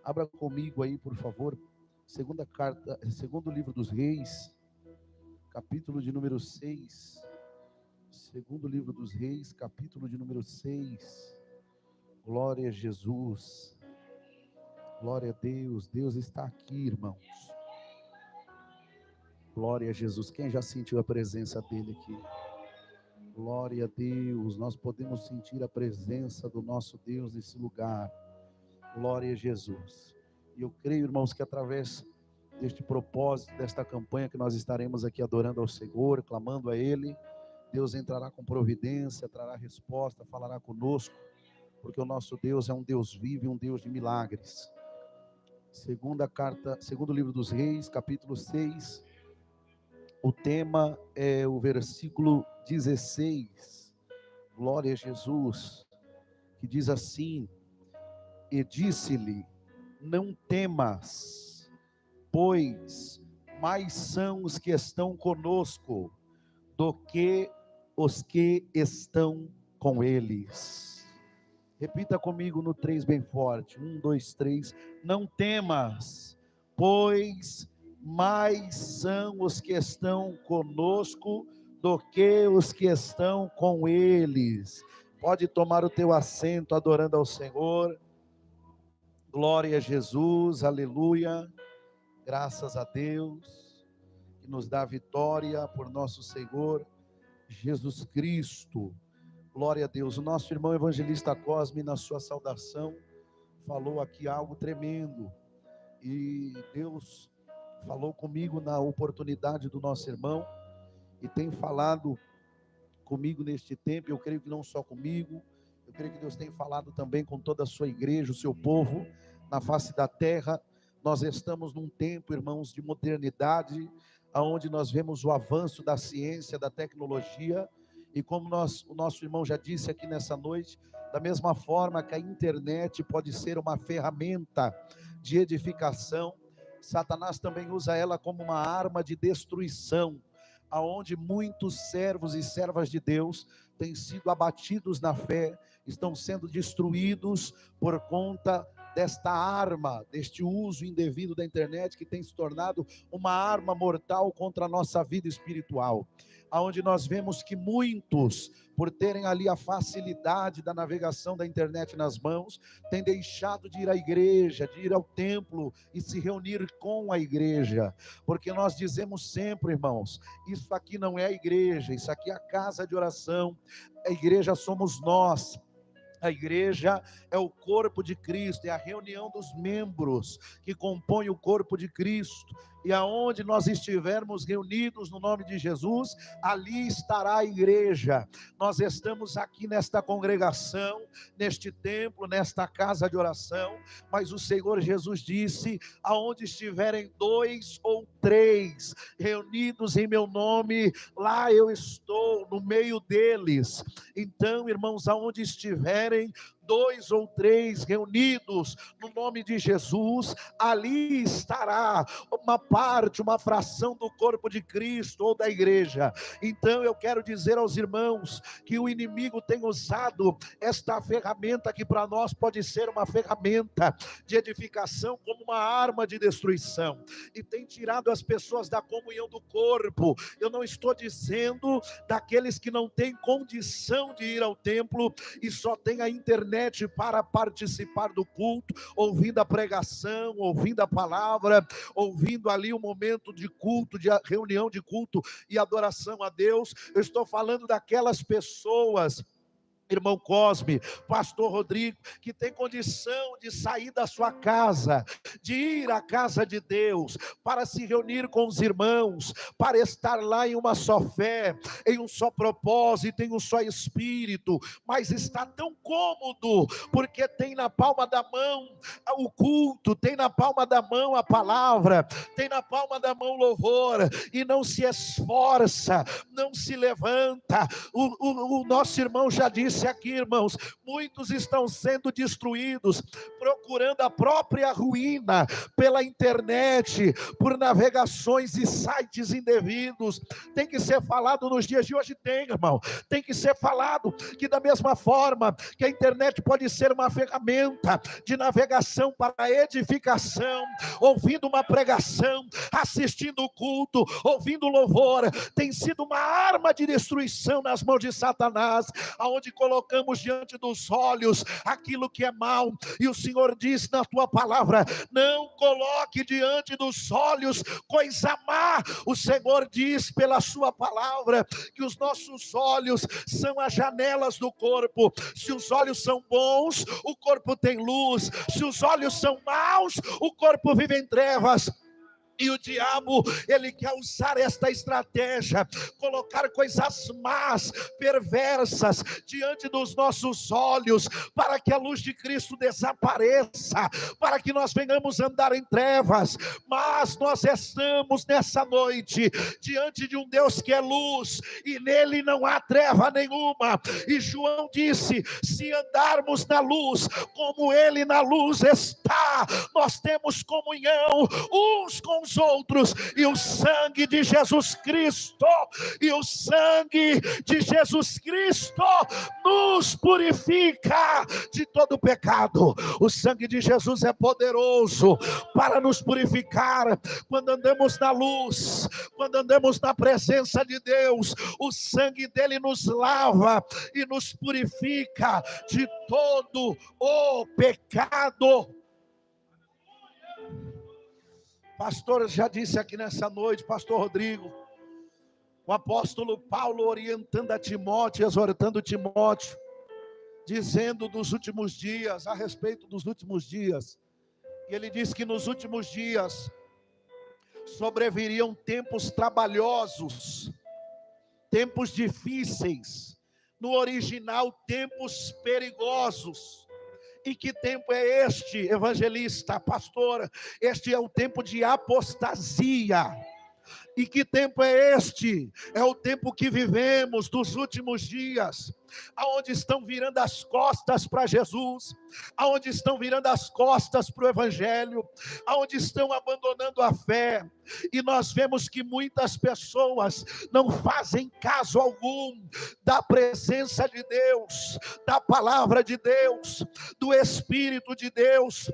Abra comigo aí, por favor, segundo livro dos Reis, capítulo de número 6. Segundo livro dos Reis, capítulo de número 6. Glória a Jesus. Glória a Deus. Deus está aqui, irmãos. Glória a Jesus. Quem já sentiu a presença dele aqui? Glória a Deus. Nós podemos sentir a presença do nosso Deus nesse lugar. Glória a Jesus. E eu creio, irmãos, que através deste propósito, desta campanha que nós estaremos aqui adorando ao Senhor, clamando a Ele, Deus entrará com providência, trará resposta, falará conosco, porque o nosso Deus é um Deus vivo e um Deus de milagres. Segundo livro dos Reis, capítulo 6, o tema é o versículo 16, glória a Jesus, que diz assim: e disse-lhe, não temas, pois mais são os que estão conosco do que os que estão com eles. Repita comigo no 3 bem forte, 1, 2, 3, não temas, pois mais são os que estão conosco do que os que estão com eles. Pode tomar o teu assento adorando ao Senhor. Glória a Jesus, aleluia, graças a Deus, que nos dá vitória por nosso Senhor Jesus Cristo. Glória a Deus. O nosso irmão evangelista Cosme, na sua saudação, falou aqui algo tremendo, e Deus falou comigo na oportunidade do nosso irmão, e tem falado comigo neste tempo. Eu creio que não só comigo, eu creio que Deus tem falado também com toda a sua igreja, o seu povo, na face da terra. Nós estamos num tempo, irmãos, de modernidade, onde nós vemos o avanço da ciência, da tecnologia, e como o nosso irmão já disse aqui nessa noite, da mesma forma que a internet pode ser uma ferramenta de edificação, Satanás também usa ela como uma arma de destruição, aonde muitos servos e servas de Deus têm sido abatidos na fé, estão sendo destruídos por conta desta arma, deste uso indevido da internet, que tem se tornado uma arma mortal contra a nossa vida espiritual, aonde nós vemos que muitos, por terem ali a facilidade da navegação da internet nas mãos, têm deixado de ir à igreja, de ir ao templo e se reunir com a igreja, porque nós dizemos sempre, irmãos, isso aqui não é a igreja, isso aqui é a casa de oração, a igreja somos nós. A igreja é o corpo de Cristo, é a reunião dos membros que compõem o corpo de Cristo, e aonde nós estivermos reunidos no nome de Jesus, ali estará a igreja. Nós estamos aqui nesta congregação, neste templo, nesta casa de oração, mas o Senhor Jesus disse, aonde estiverem 2 ou 3 reunidos em meu nome, lá eu estou no meio deles. Então, irmãos, aonde estiverem 2 ou 3 reunidos no nome de Jesus, ali estará uma parte, uma fração do corpo de Cristo ou da igreja. Então eu quero dizer aos irmãos que o inimigo tem usado esta ferramenta, que para nós pode ser uma ferramenta de edificação, como uma arma de destruição, e tem tirado as pessoas da comunhão do corpo. Eu não estou dizendo daqueles que não têm condição de ir ao templo e só tem a internet para participar do culto, ouvindo a pregação, ouvindo a palavra, ouvindo ali o momento de culto, de reunião de culto e adoração a Deus. Eu estou falando daquelas pessoas, irmão Cosme, pastor Rodrigo, que tem condição de sair da sua casa, de ir à casa de Deus, para se reunir com os irmãos, para estar lá em uma só fé, em um só propósito, em um só espírito, mas está tão cômodo, porque tem na palma da mão o culto, tem na palma da mão a palavra, tem na palma da mão o louvor, e não se esforça, não se levanta. O nosso irmão já disse disse aqui, irmãos, muitos estão sendo destruídos, procurando a própria ruína pela internet, por navegações e sites indevidos. Tem que ser falado nos dias de hoje, irmão. Tem que ser falado que da mesma forma que a internet pode ser uma ferramenta de navegação para a edificação, ouvindo uma pregação, assistindo o culto, ouvindo louvor, tem sido uma arma de destruição nas mãos de Satanás, aonde colocamos diante dos olhos aquilo que é mal, e o Senhor diz na tua palavra: não coloque diante dos olhos coisa má. O Senhor diz pela sua palavra que os nossos olhos são as janelas do corpo. Se os olhos são bons, o corpo tem luz. Se os olhos são maus, o corpo vive em trevas. E o diabo, ele quer usar esta estratégia, colocar coisas más, perversas, diante dos nossos olhos, para que a luz de Cristo desapareça, para que nós venhamos andar em trevas. Mas nós estamos nessa noite, diante de um Deus que é luz, e nele não há treva nenhuma. E João disse: se andarmos na luz, como ele na luz está, nós temos comunhão uns com os outros, e o sangue de Jesus Cristo, nos purifica de todo pecado. O sangue de Jesus é poderoso para nos purificar. Quando andamos na luz, quando andamos na presença de Deus, o sangue dele nos lava e nos purifica de todo o pecado. Pastor já disse aqui nessa noite, pastor Rodrigo, o apóstolo Paulo orientando a Timóteo, exortando Timóteo, dizendo dos últimos dias, a respeito dos últimos dias, e ele diz que nos últimos dias sobreviriam tempos trabalhosos, tempos difíceis, no original, tempos perigosos. E que tempo é este, evangelista, pastor? Este é o tempo de apostasia. E que tempo é este? É o tempo que vivemos dos últimos dias, aonde estão virando as costas para Jesus, aonde estão virando as costas para o Evangelho, aonde estão abandonando a fé. E nós vemos que muitas pessoas não fazem caso algum da presença de Deus, da palavra de Deus, do Espírito de Deus.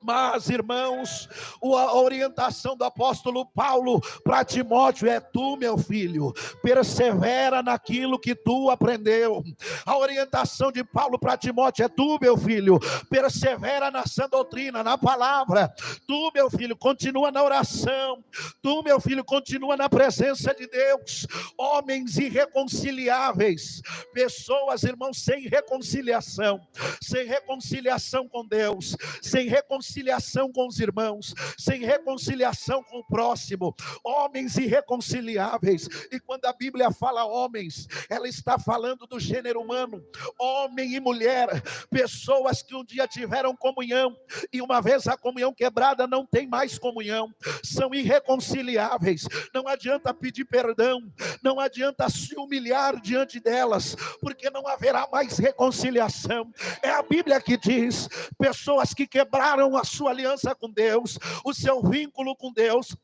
Mas, irmãos, a orientação do apóstolo Paulo para Timóteo é: tu, meu filho, persevera naquilo que tu aprendeu. A orientação de Paulo para Timóteo é: tu, meu filho, persevera na sã doutrina, na palavra. Tu, meu filho, continua na oração. Tu, meu filho, continua na presença de Deus. Homens irreconciliáveis, pessoas, irmãos, sem reconciliação com Deus, sem reconciliação com os irmãos, sem reconciliação com o próximo, homens irreconciliáveis. E quando a Bíblia fala homens, ela está falando do gênero humano, homem e mulher, pessoas que um dia tiveram comunhão, e uma vez a comunhão quebrada, não tem mais comunhão, são irreconciliáveis. Não adianta pedir perdão, não adianta se humilhar diante delas, porque não haverá mais reconciliação. É a Bíblia que diz: pessoas que quebraram a sua aliança com Deus, o seu vínculo com Deus,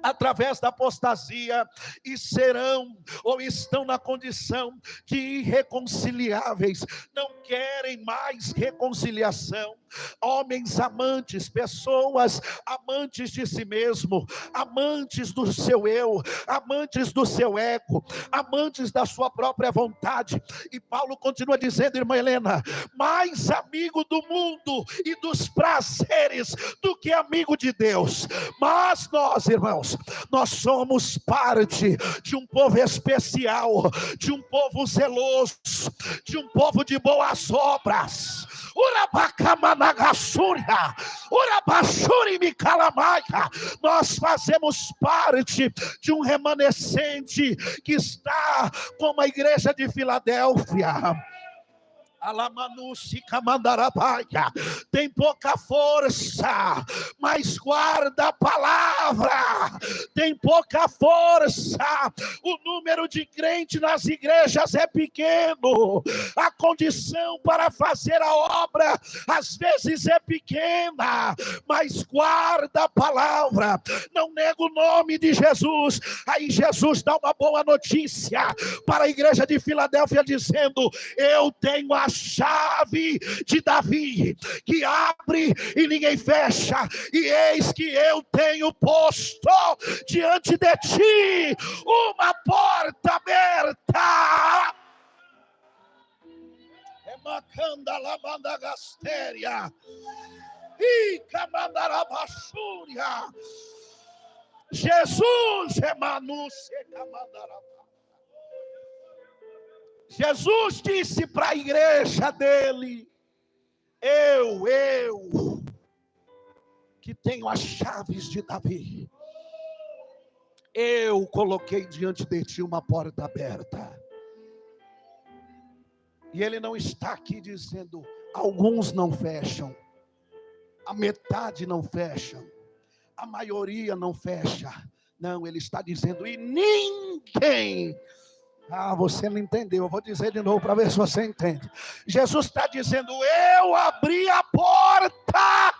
através da apostasia, e serão ou estão na condição de irreconciliáveis, não querem mais reconciliação. Homens amantes, pessoas amantes de si mesmo, amantes do seu eu, amantes do seu ego, amantes da sua própria vontade. E Paulo continua dizendo, irmã Helena, mais amigo do mundo e dos prazeres do que amigo de Deus. Mas nós, irmãos, nós somos parte de um povo especial, de um povo zeloso, de um povo de boas obras. Nós fazemos parte de um remanescente que está como a igreja de Filadélfia. Tem pouca força, mas guarda a palavra palavra tem pouca força, o número de crentes nas igrejas é pequeno, a condição para fazer a obra às vezes é pequena, mas guarda a palavra, não nega o nome de Jesus. Aí Jesus dá uma boa notícia para a igreja de Filadélfia, dizendo: eu tenho a chave de Davi, que abre e ninguém fecha, e eis que eu tenho posto diante de ti uma porta aberta. É macanda lavanda gastéria e camandarabaxúria. Jesus é manúcia camandarabá. Jesus disse para a igreja dele: eu que tenho as chaves de Davi, eu coloquei diante de ti uma porta aberta. E ele não está aqui dizendo: alguns não fecham, a metade não fecham, a maioria não fecha. Não, ele está dizendo: e ninguém. Você não entendeu, eu vou dizer de novo para ver se você entende. Jesus está dizendo: eu abri a porta,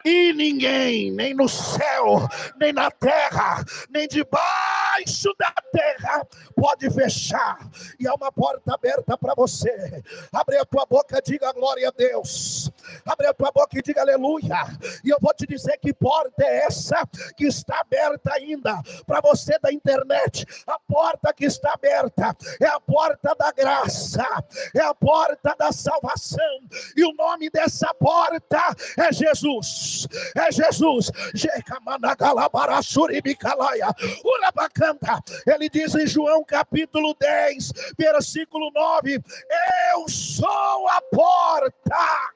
e ninguém, nem no céu, nem na terra, nem debaixo da terra, pode fechar. E há uma porta aberta para você. Abre a tua boca, diga glória a Deus. Abre a tua boca e diga aleluia. E eu vou te dizer que porta é essa que está aberta ainda para você da internet. A porta que está aberta é a porta da graça, é a porta da salvação, e o nome dessa porta é Jesus. É Jesus. Ele diz em João capítulo 10, versículo 9: eu sou a porta.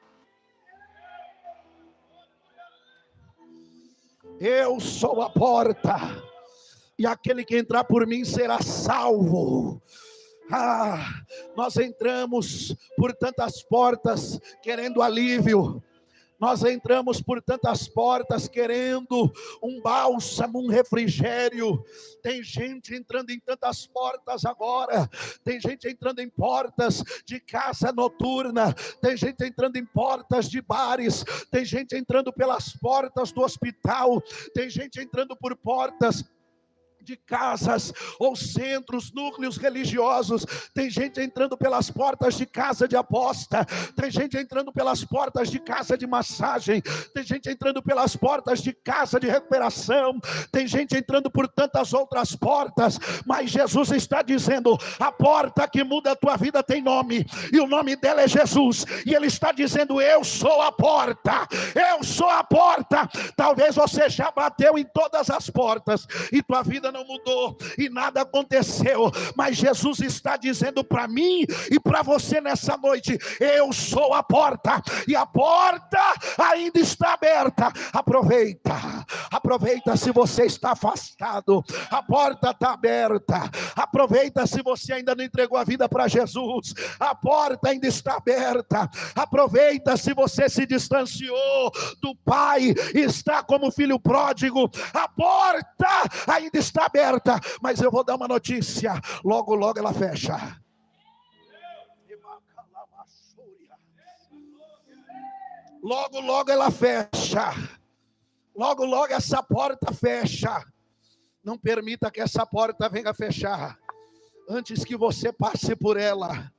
Eu sou a porta, e aquele que entrar por mim será salvo. Nós entramos por tantas portas querendo alívio. Nós entramos por tantas portas querendo um bálsamo, um refrigério. Tem gente entrando em tantas portas agora. Tem gente entrando em portas de casa noturna. Tem gente entrando em portas de bares. Tem gente entrando pelas portas do hospital. Tem gente entrando por portas de casas ou centros, núcleos religiosos. Tem gente entrando pelas portas de casa de aposta, tem gente entrando pelas portas de casa de massagem, tem gente entrando pelas portas de casa de recuperação, tem gente entrando por tantas outras portas, mas Jesus está dizendo: a porta que muda a tua vida tem nome, e o nome dela é Jesus, e ele está dizendo: eu sou a porta, eu sou a porta. Talvez você já bateu em todas as portas e tua vida não mudou e nada aconteceu, mas Jesus está dizendo para mim e para você nessa noite: eu sou a porta, e a porta ainda está aberta. Aproveita se você está afastado, a porta está aberta. Aproveita se você ainda não entregou a vida para Jesus, a porta ainda está aberta. Aproveita se você se distanciou do Pai, está como filho pródigo, a porta ainda está aberta. Mas eu vou dar uma notícia: logo logo ela fecha. Logo logo ela fecha. Logo logo essa porta fecha. Não permita que essa porta venha fechar antes que você passe por ela.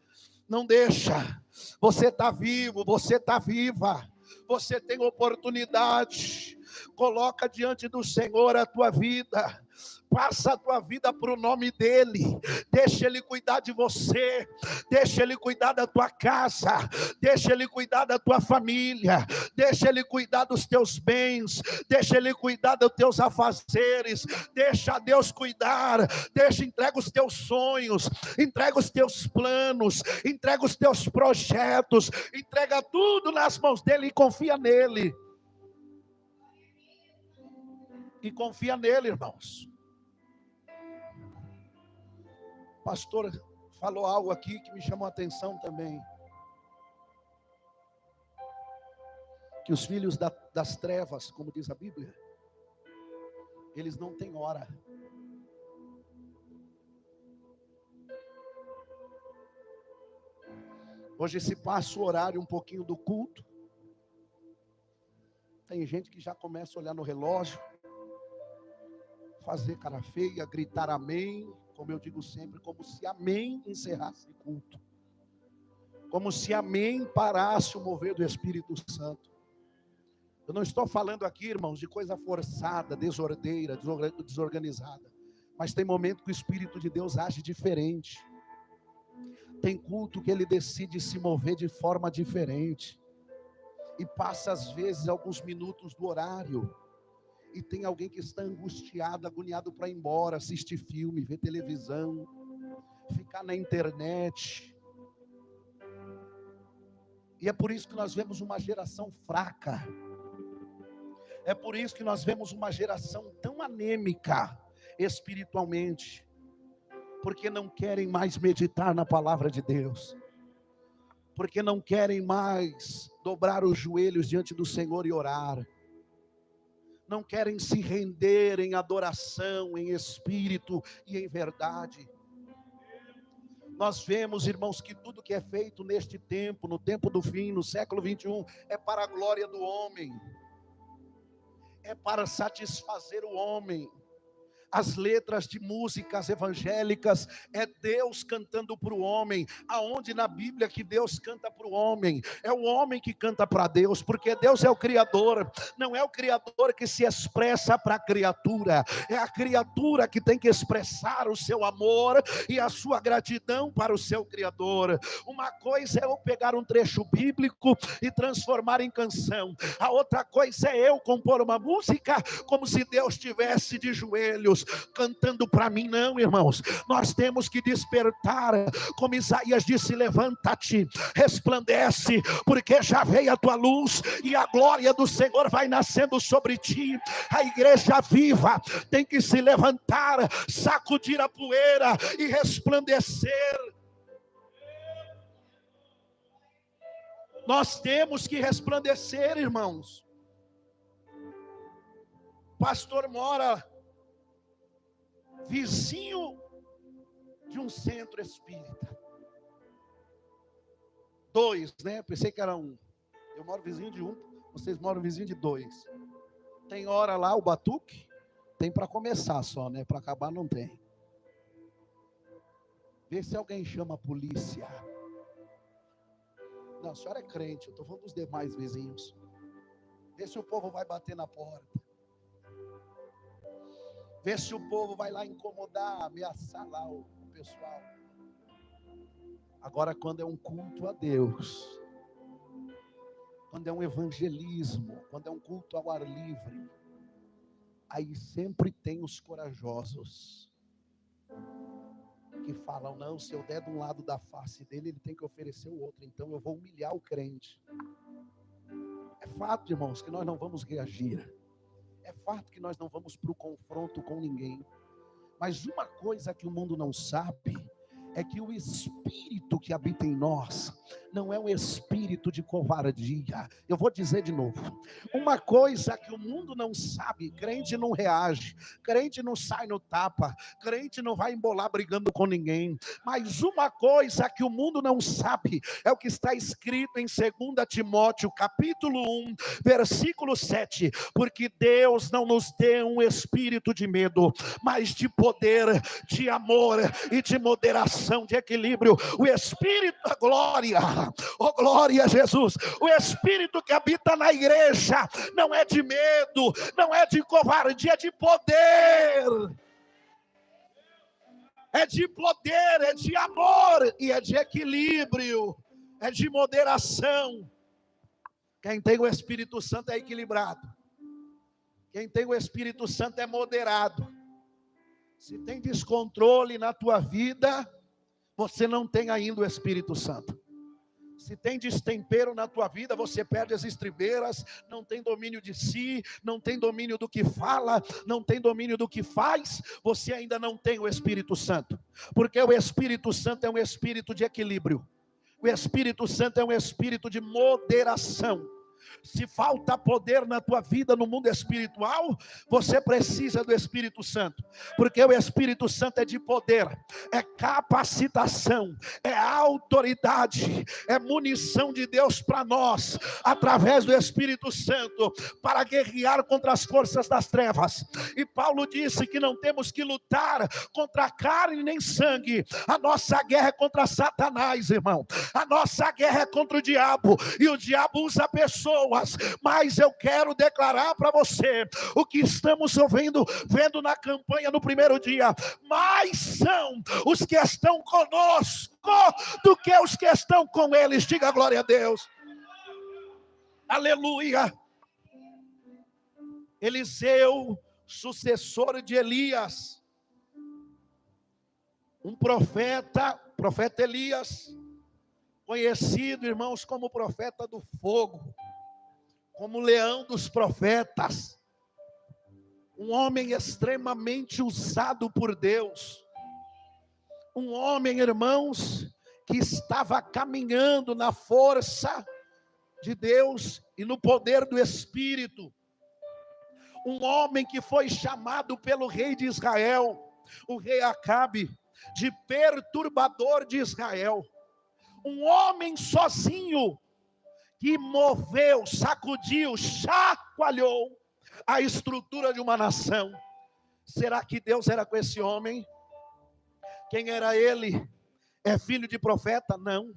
Não deixa. Você está vivo, você está viva, você tem oportunidade. Coloca diante do Senhor a tua vida. Passa a tua vida para o nome dEle. Deixa Ele cuidar de você. Deixa Ele cuidar da tua casa. Deixa Ele cuidar da tua família. Deixa Ele cuidar dos teus bens. Deixa Ele cuidar dos teus afazeres. Deixa Deus cuidar. Entrega os teus sonhos. Entrega os teus planos. Entrega os teus projetos. Entrega tudo nas mãos dEle e confia nele. E confia nele, irmãos. O pastor falou algo aqui que me chamou a atenção também. Que os filhos das trevas, como diz a Bíblia, eles não têm hora. Hoje se passa o horário um pouquinho do culto. Tem gente que já começa a olhar no relógio, fazer cara feia, gritar amém, como eu digo sempre, como se amém encerrasse o culto. Como se amém parasse o mover do Espírito Santo. Eu não estou falando aqui, irmãos, de coisa forçada, desordeira, desorganizada. Mas tem momento que o Espírito de Deus age diferente. Tem culto que ele decide se mover de forma diferente. E passa às vezes alguns minutos do horário. E tem alguém que está angustiado, agoniado para ir embora, assistir filme, ver televisão, ficar na internet. E é por isso que nós vemos uma geração fraca. É por isso que nós vemos uma geração tão anêmica espiritualmente. Porque não querem mais meditar na palavra de Deus. Porque não querem mais dobrar os joelhos diante do Senhor e orar. Não querem se render em adoração, em espírito e em verdade. Nós vemos, irmãos, que tudo que é feito neste tempo, no tempo do fim, no século 21, é para a glória do homem. É para satisfazer o homem. As letras de músicas evangélicas é Deus cantando para o homem. Aonde na Bíblia que Deus canta para o homem? É o homem que canta para Deus, porque Deus é o Criador. Não é o Criador que se expressa para a criatura. É a criatura que tem que expressar o seu amor e a sua gratidão para o seu Criador. Uma coisa é eu pegar um trecho bíblico e transformar em canção. A outra coisa é eu compor uma música como se Deus estivesse de joelhos cantando para mim. Não, irmãos, nós temos que despertar, como Isaías disse: levanta-te, resplandece, porque já veio a tua luz e a glória do Senhor vai nascendo sobre ti. A igreja viva tem que se levantar, sacudir a poeira e resplandecer. Nós temos que resplandecer, irmãos. Pastor mora vizinho de um centro espírita. 2, né? Pensei que era 1. Eu moro vizinho de 1, vocês moram vizinho de 2. Tem hora lá o batuque? Tem para começar só, né? Para acabar não tem. Vê se alguém chama a polícia. Não, a senhora é crente, eu estou falando dos demais vizinhos. Vê se o povo vai bater na porta. Vê se o povo vai lá incomodar, ameaçar lá o pessoal. Agora, quando é um culto a Deus, quando é um evangelismo, quando é um culto ao ar livre, aí sempre tem os corajosos que falam: não, se eu der de um lado da face dele, ele tem que oferecer o outro, então eu vou humilhar o crente. É fato, irmãos, que nós não vamos reagir. É fato que nós não vamos para o confronto com ninguém. Mas uma coisa que o mundo não sabe é que o Espírito que habita em nós não é um espírito de covardia. Eu vou dizer de novo. Uma coisa que o mundo não sabe: crente não reage, crente não sai no tapa, crente não vai embolar brigando com ninguém. Mas uma coisa que o mundo não sabe é o que está escrito em 2 Timóteo, capítulo 1, versículo 7. Porque Deus não nos deu um espírito de medo, mas de poder, de amor e de moderação, de equilíbrio. O Espírito da glória, oh glória a Jesus, o Espírito que habita na igreja não é de medo, não é de covardia, é de poder. É de poder, é de amor e é de equilíbrio, é de moderação. Quem tem o Espírito Santo é equilibrado. Quem tem o Espírito Santo é moderado. Se tem descontrole na tua vida, você não tem ainda o Espírito Santo. Se tem destempero na tua vida, você perde as estribeiras, não tem domínio de si, não tem domínio do que fala, não tem domínio do que faz, você ainda não tem o Espírito Santo. Porque o Espírito Santo é um espírito de equilíbrio. O Espírito Santo é um espírito de moderação. Se falta poder na tua vida no mundo espiritual, você precisa do Espírito Santo, porque o Espírito Santo é de poder, é capacitação, é autoridade, é munição de Deus para nós, através do Espírito Santo, para guerrear contra as forças das trevas. E Paulo disse que não temos que lutar contra carne nem sangue, a nossa guerra é contra Satanás, irmão, a nossa guerra é contra o diabo, e o diabo usa pessoas. Mas eu quero declarar para você o que estamos vendo na campanha no primeiro dia: mais são os que estão conosco do que os que estão com eles. Diga glória a Deus. Aleluia. Eliseu, sucessor de Elias, um profeta Elias, conhecido, irmãos, como profeta do fogo, como leão dos profetas, um homem extremamente usado por Deus, um homem, irmãos, que estava caminhando na força de Deus e no poder do Espírito, um homem que foi chamado pelo rei de Israel, o rei Acabe, de perturbador de Israel, um homem sozinho, que moveu, sacudiu, chacoalhou a estrutura de uma nação. Será que Deus era com esse homem? Quem era ele? É filho de profeta? Não.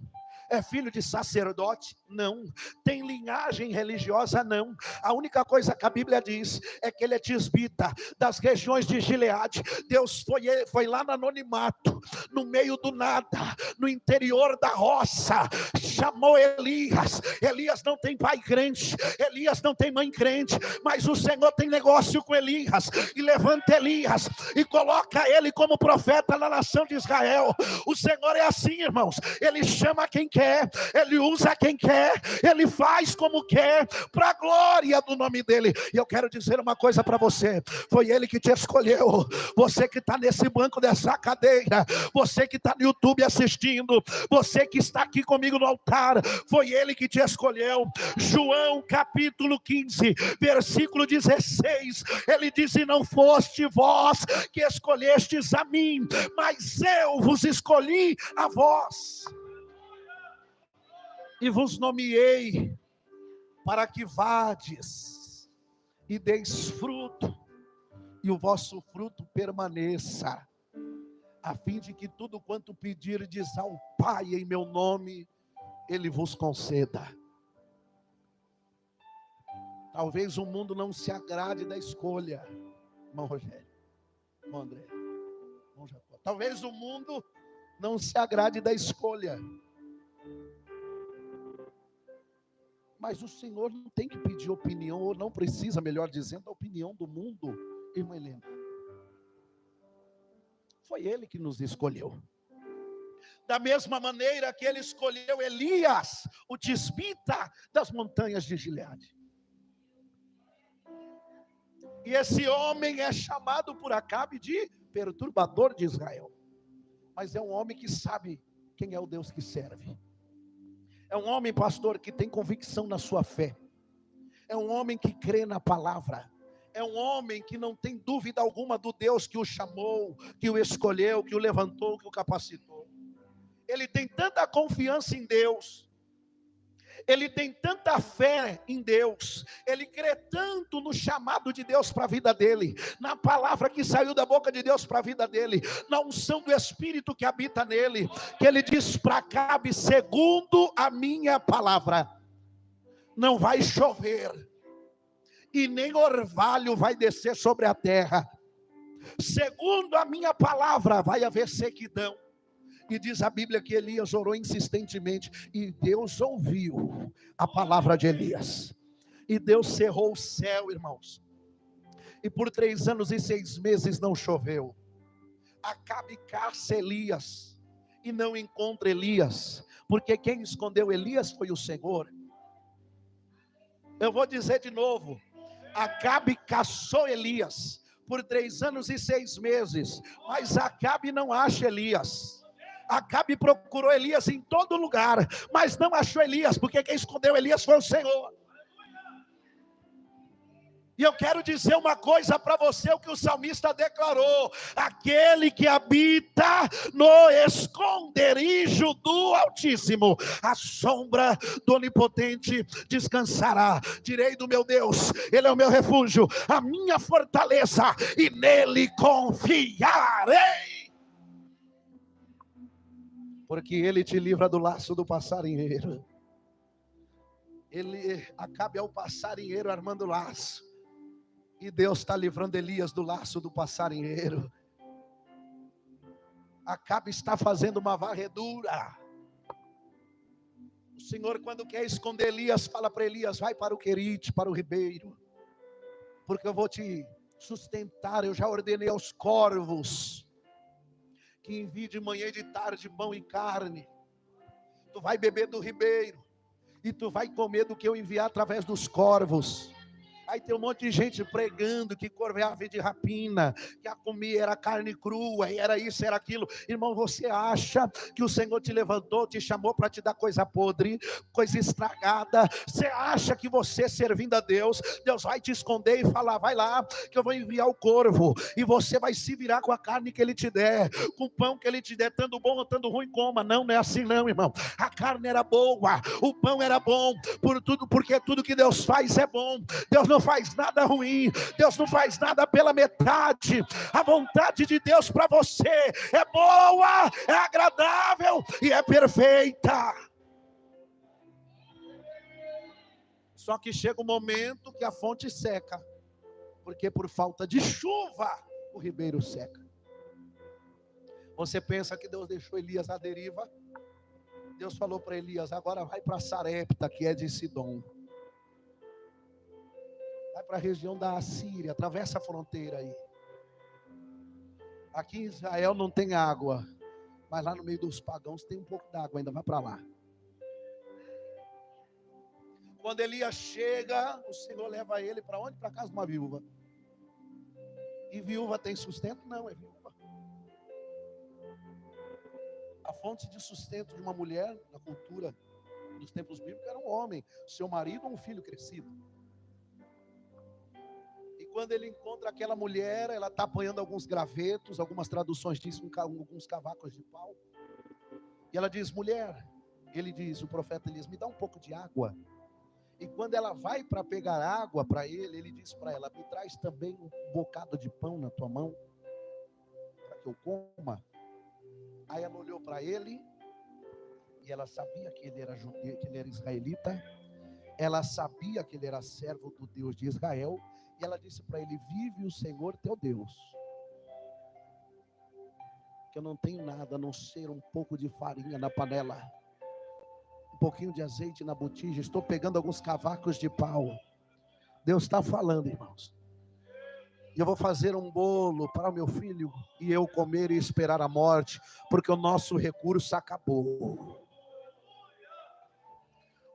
É filho de sacerdote? Não. Tem linhagem religiosa? Não. A única coisa que a Bíblia diz é que ele é tisbita, das regiões de Gileade. Deus foi lá no anonimato, no meio do nada, no interior da roça, chamou Elias. Elias não tem pai crente, Elias não tem mãe crente, mas o Senhor tem negócio com Elias, e levanta Elias e coloca ele como profeta na nação de Israel. O Senhor é assim, irmãos, ele chama quem quer, ele usa quem quer, ele faz como quer, para a glória do nome dele. E eu quero dizer uma coisa para você: foi ele que te escolheu. Você que está nesse banco dessa cadeira, você que está no YouTube assistindo, você que está aqui comigo no altar, foi ele que te escolheu. João capítulo 15, versículo 16, ele diz: e não foste vós que escolhestes a mim, mas eu vos escolhi a vós, e vos nomeei para que vades e deis fruto, e o vosso fruto permaneça, a fim de que tudo quanto pedirdes ao Pai em meu nome, Ele vos conceda. Talvez o mundo não se agrade da escolha, irmão Rogério, irmão André, irmão Jacó. Talvez o mundo não se agrade da escolha, mas o Senhor não tem que pedir opinião, ou não precisa, melhor dizendo, a opinião do mundo, irmã Helena. Foi Ele que nos escolheu. Da mesma maneira que Ele escolheu Elias, o tisbita das montanhas de Gileade. E esse homem é chamado por Acabe de perturbador de Israel. Mas é um homem que sabe quem é o Deus que serve. É um homem, pastor, que tem convicção na sua fé. É um homem que crê na palavra. É um homem que não tem dúvida alguma do Deus que o chamou, que o escolheu, que o levantou, que o capacitou. Ele tem tanta confiança em Deus. Ele tem tanta fé em Deus, ele crê tanto no chamado de Deus para a vida dele, na palavra que saiu da boca de Deus para a vida dele, na unção do Espírito que habita nele, que ele diz para Acabe: segundo a minha palavra, não vai chover, e nem orvalho vai descer sobre a terra. Segundo a minha palavra, vai haver sequidão. E diz a Bíblia que Elias orou insistentemente, e Deus ouviu a palavra de Elias, e Deus cerrou o céu, irmãos, e por 3 anos e 6 meses não choveu. Acabe caça Elias, e não encontra Elias, porque quem escondeu Elias foi o Senhor. Eu vou dizer de novo: Acabe caçou Elias por 3 anos e 6 meses, mas Acabe não acha Elias. Acabe procurou Elias em todo lugar, mas não achou Elias, porque quem escondeu Elias foi o Senhor. E eu quero dizer uma coisa para você, o que o salmista declarou: aquele que habita no esconderijo do Altíssimo, a sombra do Onipotente descansará. Direi do meu Deus, Ele é o meu refúgio, a minha fortaleza, e nele confiarei. Porque Ele te livra do laço do passarinheiro. Acabe ao passarinheiro armando laço. E Deus está livrando Elias do laço do passarinheiro. Acabe está fazendo uma varredura. O Senhor, quando quer esconder Elias, fala para Elias: vai para o Querite, para o ribeiro, porque eu vou te sustentar. Eu já ordenei aos corvos que envie de manhã e de tarde pão e carne. Tu vai beber do ribeiro, e tu vai comer do que eu enviar através dos corvos. Aí tem um monte de gente pregando que corvo é ave de rapina, que a comida era carne crua, e era isso, era aquilo. Irmão, você acha que o Senhor te levantou, te chamou para te dar coisa podre, coisa estragada? Você acha que você servindo a Deus, Deus vai te esconder e falar: vai lá, que eu vou enviar o corvo, e você vai se virar com a carne que Ele te der, com o pão que Ele te der, tanto bom ou tanto ruim, coma. Não, não é assim não, irmão. A carne era boa, o pão era bom, porque tudo que Deus faz é bom. Deus não faz nada ruim, Deus não faz nada pela metade. A vontade de Deus para você é boa, é agradável e é perfeita. Só que chega um momento que a fonte seca, porque por falta de chuva o ribeiro seca. Você pensa que Deus deixou Elias à deriva? Deus falou para Elias: agora vai para Sarepta, que é de Sidom. Vai para a região da Assíria, atravessa a fronteira aí. Aqui em Israel não tem água, mas lá no meio dos pagãos tem um pouco d'água ainda, vai para lá. Quando Elias chega, o Senhor leva ele para onde? Para a casa de uma viúva. E viúva tem sustento? Não, é viúva. A fonte de sustento de uma mulher, na cultura dos tempos bíblicos, era um homem, seu marido ou um filho crescido. Quando ele encontra aquela mulher, ela está apanhando alguns gravetos, algumas traduções dizem alguns cavacos de pau. E ela diz: mulher, ele diz, o profeta Elias, me dá um pouco de água. E quando ela vai para pegar água para ele, ele diz para ela: me traz também um bocado de pão na tua mão, para que eu coma. Aí ela olhou para ele, e ela sabia que ele era judeu, que ele era israelita. Ela sabia que ele era servo do Deus de Israel. E ela disse para ele: vive o Senhor teu Deus, que eu não tenho nada a não ser um pouco de farinha na panela, um pouquinho de azeite na botija, estou pegando alguns cavacos de pau. Deus está falando, irmãos, e eu vou fazer um bolo para o meu filho e eu comer e esperar a morte, porque o nosso recurso acabou.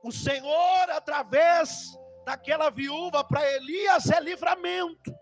O Senhor, através daquela viúva para Elias, é livramento.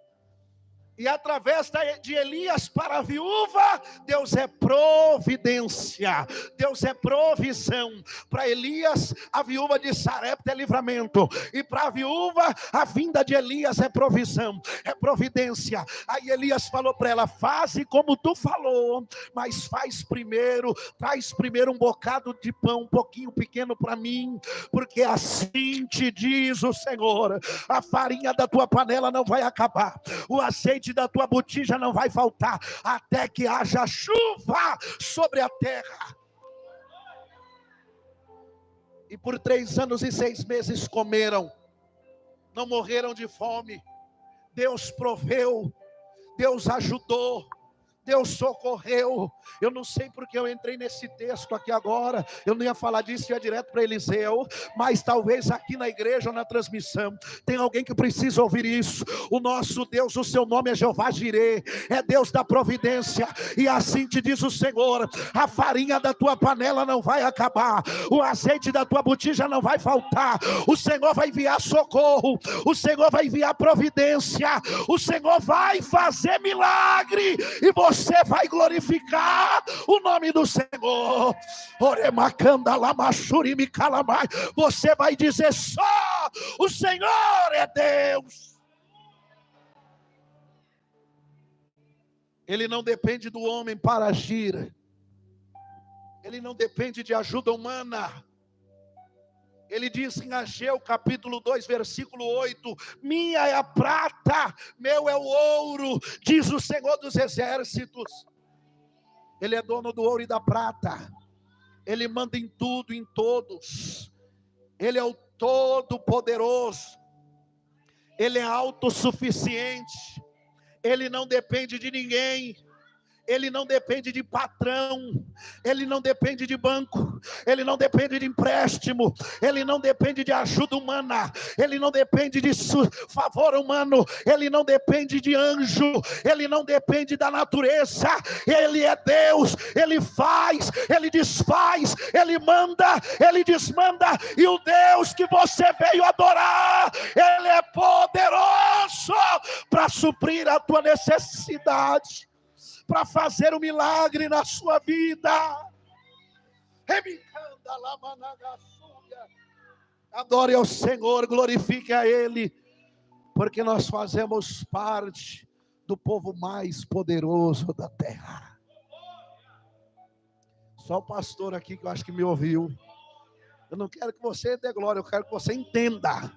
E através de Elias para a viúva, Deus é providência, Deus é provisão. Para Elias, a viúva de Sarepta é livramento, e para a viúva, a vinda de Elias é provisão, é providência. Aí Elias falou para ela: faze como tu falou, mas traz primeiro um bocado de pão, um pouquinho pequeno para mim, porque assim te diz o Senhor: a farinha da tua panela não vai acabar, o azeite da tua botija não vai faltar, até que haja chuva sobre a terra. E por 3 anos e 6 meses comeram, não morreram de fome. Deus proveu, Deus ajudou, Deus socorreu. Eu não sei porque eu entrei nesse texto aqui agora. Eu não ia falar disso, ia direto para Eliseu. Mas talvez aqui na igreja ou na transmissão tem alguém que precisa ouvir isso. O nosso Deus, o seu nome é Jeová Jirê, é Deus da providência. E assim te diz o Senhor: a farinha da tua panela não vai acabar, o azeite da tua botija não vai faltar. O Senhor vai enviar socorro, o Senhor vai enviar providência, o Senhor vai fazer milagre, e você vai glorificar o nome do Senhor. Você vai dizer: só o Senhor é Deus. Ele não depende do homem para agir. Ele não depende de ajuda humana. Ele diz em Ageu capítulo 2, versículo 8: minha é a prata, meu é o ouro, diz o Senhor dos exércitos. Ele é dono do ouro e da prata. Ele manda em tudo, em todos. Ele é o Todo-Poderoso. Ele é autossuficiente. Ele não depende de ninguém. Ele não depende de patrão, ele não depende de banco, ele não depende de empréstimo, ele não depende de ajuda humana, ele não depende de favor humano, ele não depende de anjo, ele não depende da natureza. Ele é Deus, ele faz, ele desfaz, ele manda, ele desmanda. E o Deus que você veio adorar, ele é poderoso para suprir a tua necessidade, para fazer um milagre na sua vida. Adore ao Senhor, glorifique a Ele, porque nós fazemos parte do povo mais poderoso da terra. Só o pastor aqui que eu acho que me ouviu. Eu não quero que você dê glória, eu quero que você entenda.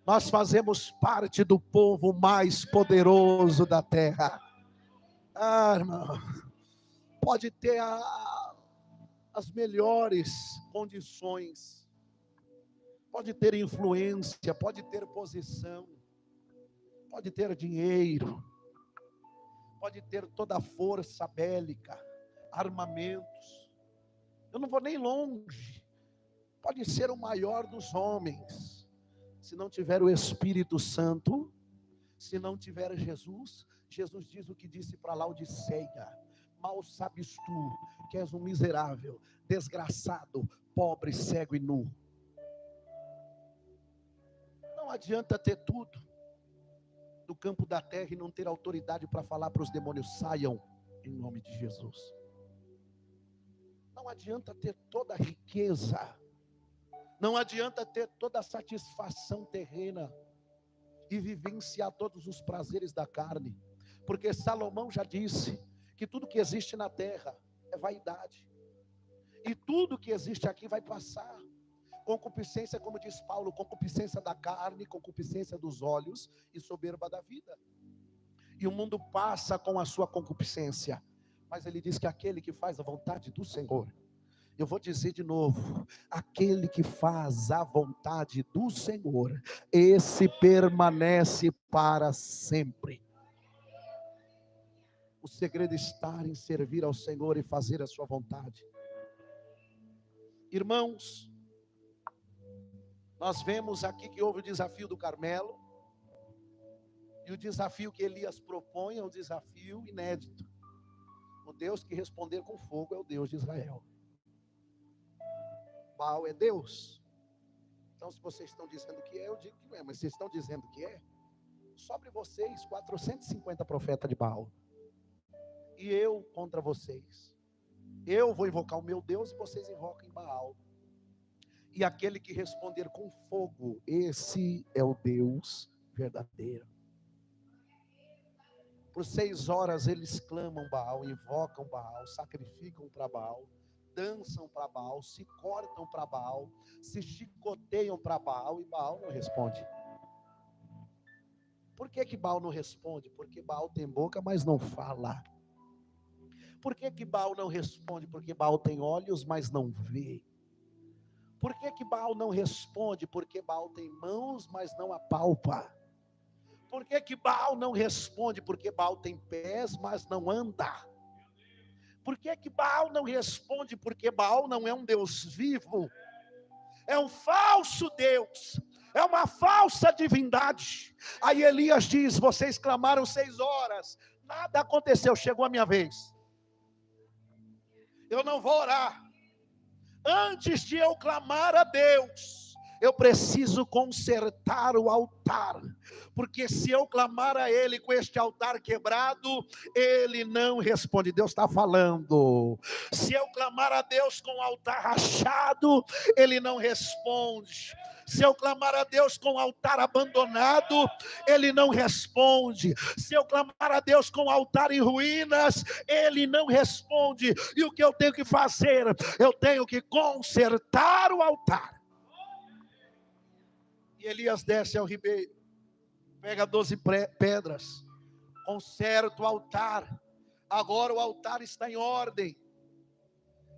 Nós fazemos parte do povo mais poderoso da terra. Irmão, pode ter as melhores condições, pode ter influência, pode ter posição, pode ter dinheiro, pode ter toda a força bélica, armamentos. Eu não vou nem longe. Pode ser o maior dos homens, se não tiver o Espírito Santo, se não tiver Jesus. Jesus diz o que disse para Laodiceia: mal sabes tu que és um miserável, desgraçado, pobre, cego e nu. Não adianta ter tudo no campo da terra e não ter autoridade para falar para os demônios: saiam em nome de Jesus. Não adianta ter toda a riqueza, não adianta ter toda a satisfação terrena e vivenciar todos os prazeres da carne. Porque Salomão já disse que tudo que existe na terra é vaidade. E tudo que existe aqui vai passar. Concupiscência, como diz Paulo, concupiscência da carne, concupiscência dos olhos e soberba da vida. E o mundo passa com a sua concupiscência. Mas ele diz que aquele que faz a vontade do Senhor, eu vou dizer de novo, aquele que faz a vontade do Senhor, esse permanece para sempre. O segredo está em servir ao Senhor e fazer a sua vontade. Irmãos, nós vemos aqui que houve o desafio do Carmelo, e o desafio que Elias propõe é um desafio inédito. O Deus que responder com fogo é o Deus de Israel. Baal é Deus. Então, se vocês estão dizendo que é, eu digo que não é, mas se estão dizendo que é, sobre vocês 450 profetas de Baal. E eu contra vocês. Eu vou invocar o meu Deus e vocês invocam Baal. E aquele que responder com fogo, esse é o Deus verdadeiro. Por 6 horas eles clamam Baal, invocam Baal, sacrificam para Baal, dançam para Baal, se cortam para Baal, se chicoteiam para Baal, e Baal não responde. Por que Baal não responde? Porque Baal tem boca, mas não fala. Por que Baal não responde? Porque Baal tem olhos, mas não vê. Por que Baal não responde? Porque Baal tem mãos, mas não apalpa. Por que Baal não responde? Porque Baal tem pés, mas não anda. Por que Baal não responde? Porque Baal não é um Deus vivo. É um falso Deus. É uma falsa divindade. Aí Elias diz: vocês clamaram 6 horas, nada aconteceu, chegou a minha vez. Eu não vou orar. Antes de eu clamar a Deus, Eu preciso consertar o altar, porque se eu clamar a Ele com este altar quebrado, Ele não responde. Deus está falando. Se eu clamar a Deus com o altar rachado, Ele não responde. Se eu clamar a Deus com o altar abandonado, Ele não responde. Se eu clamar a Deus com o altar em ruínas, Ele não responde. E o que eu tenho que fazer? Eu tenho que consertar o altar. E Elias desce ao ribeiro, pega 12 pedras, conserta o altar. Agora o altar está em ordem.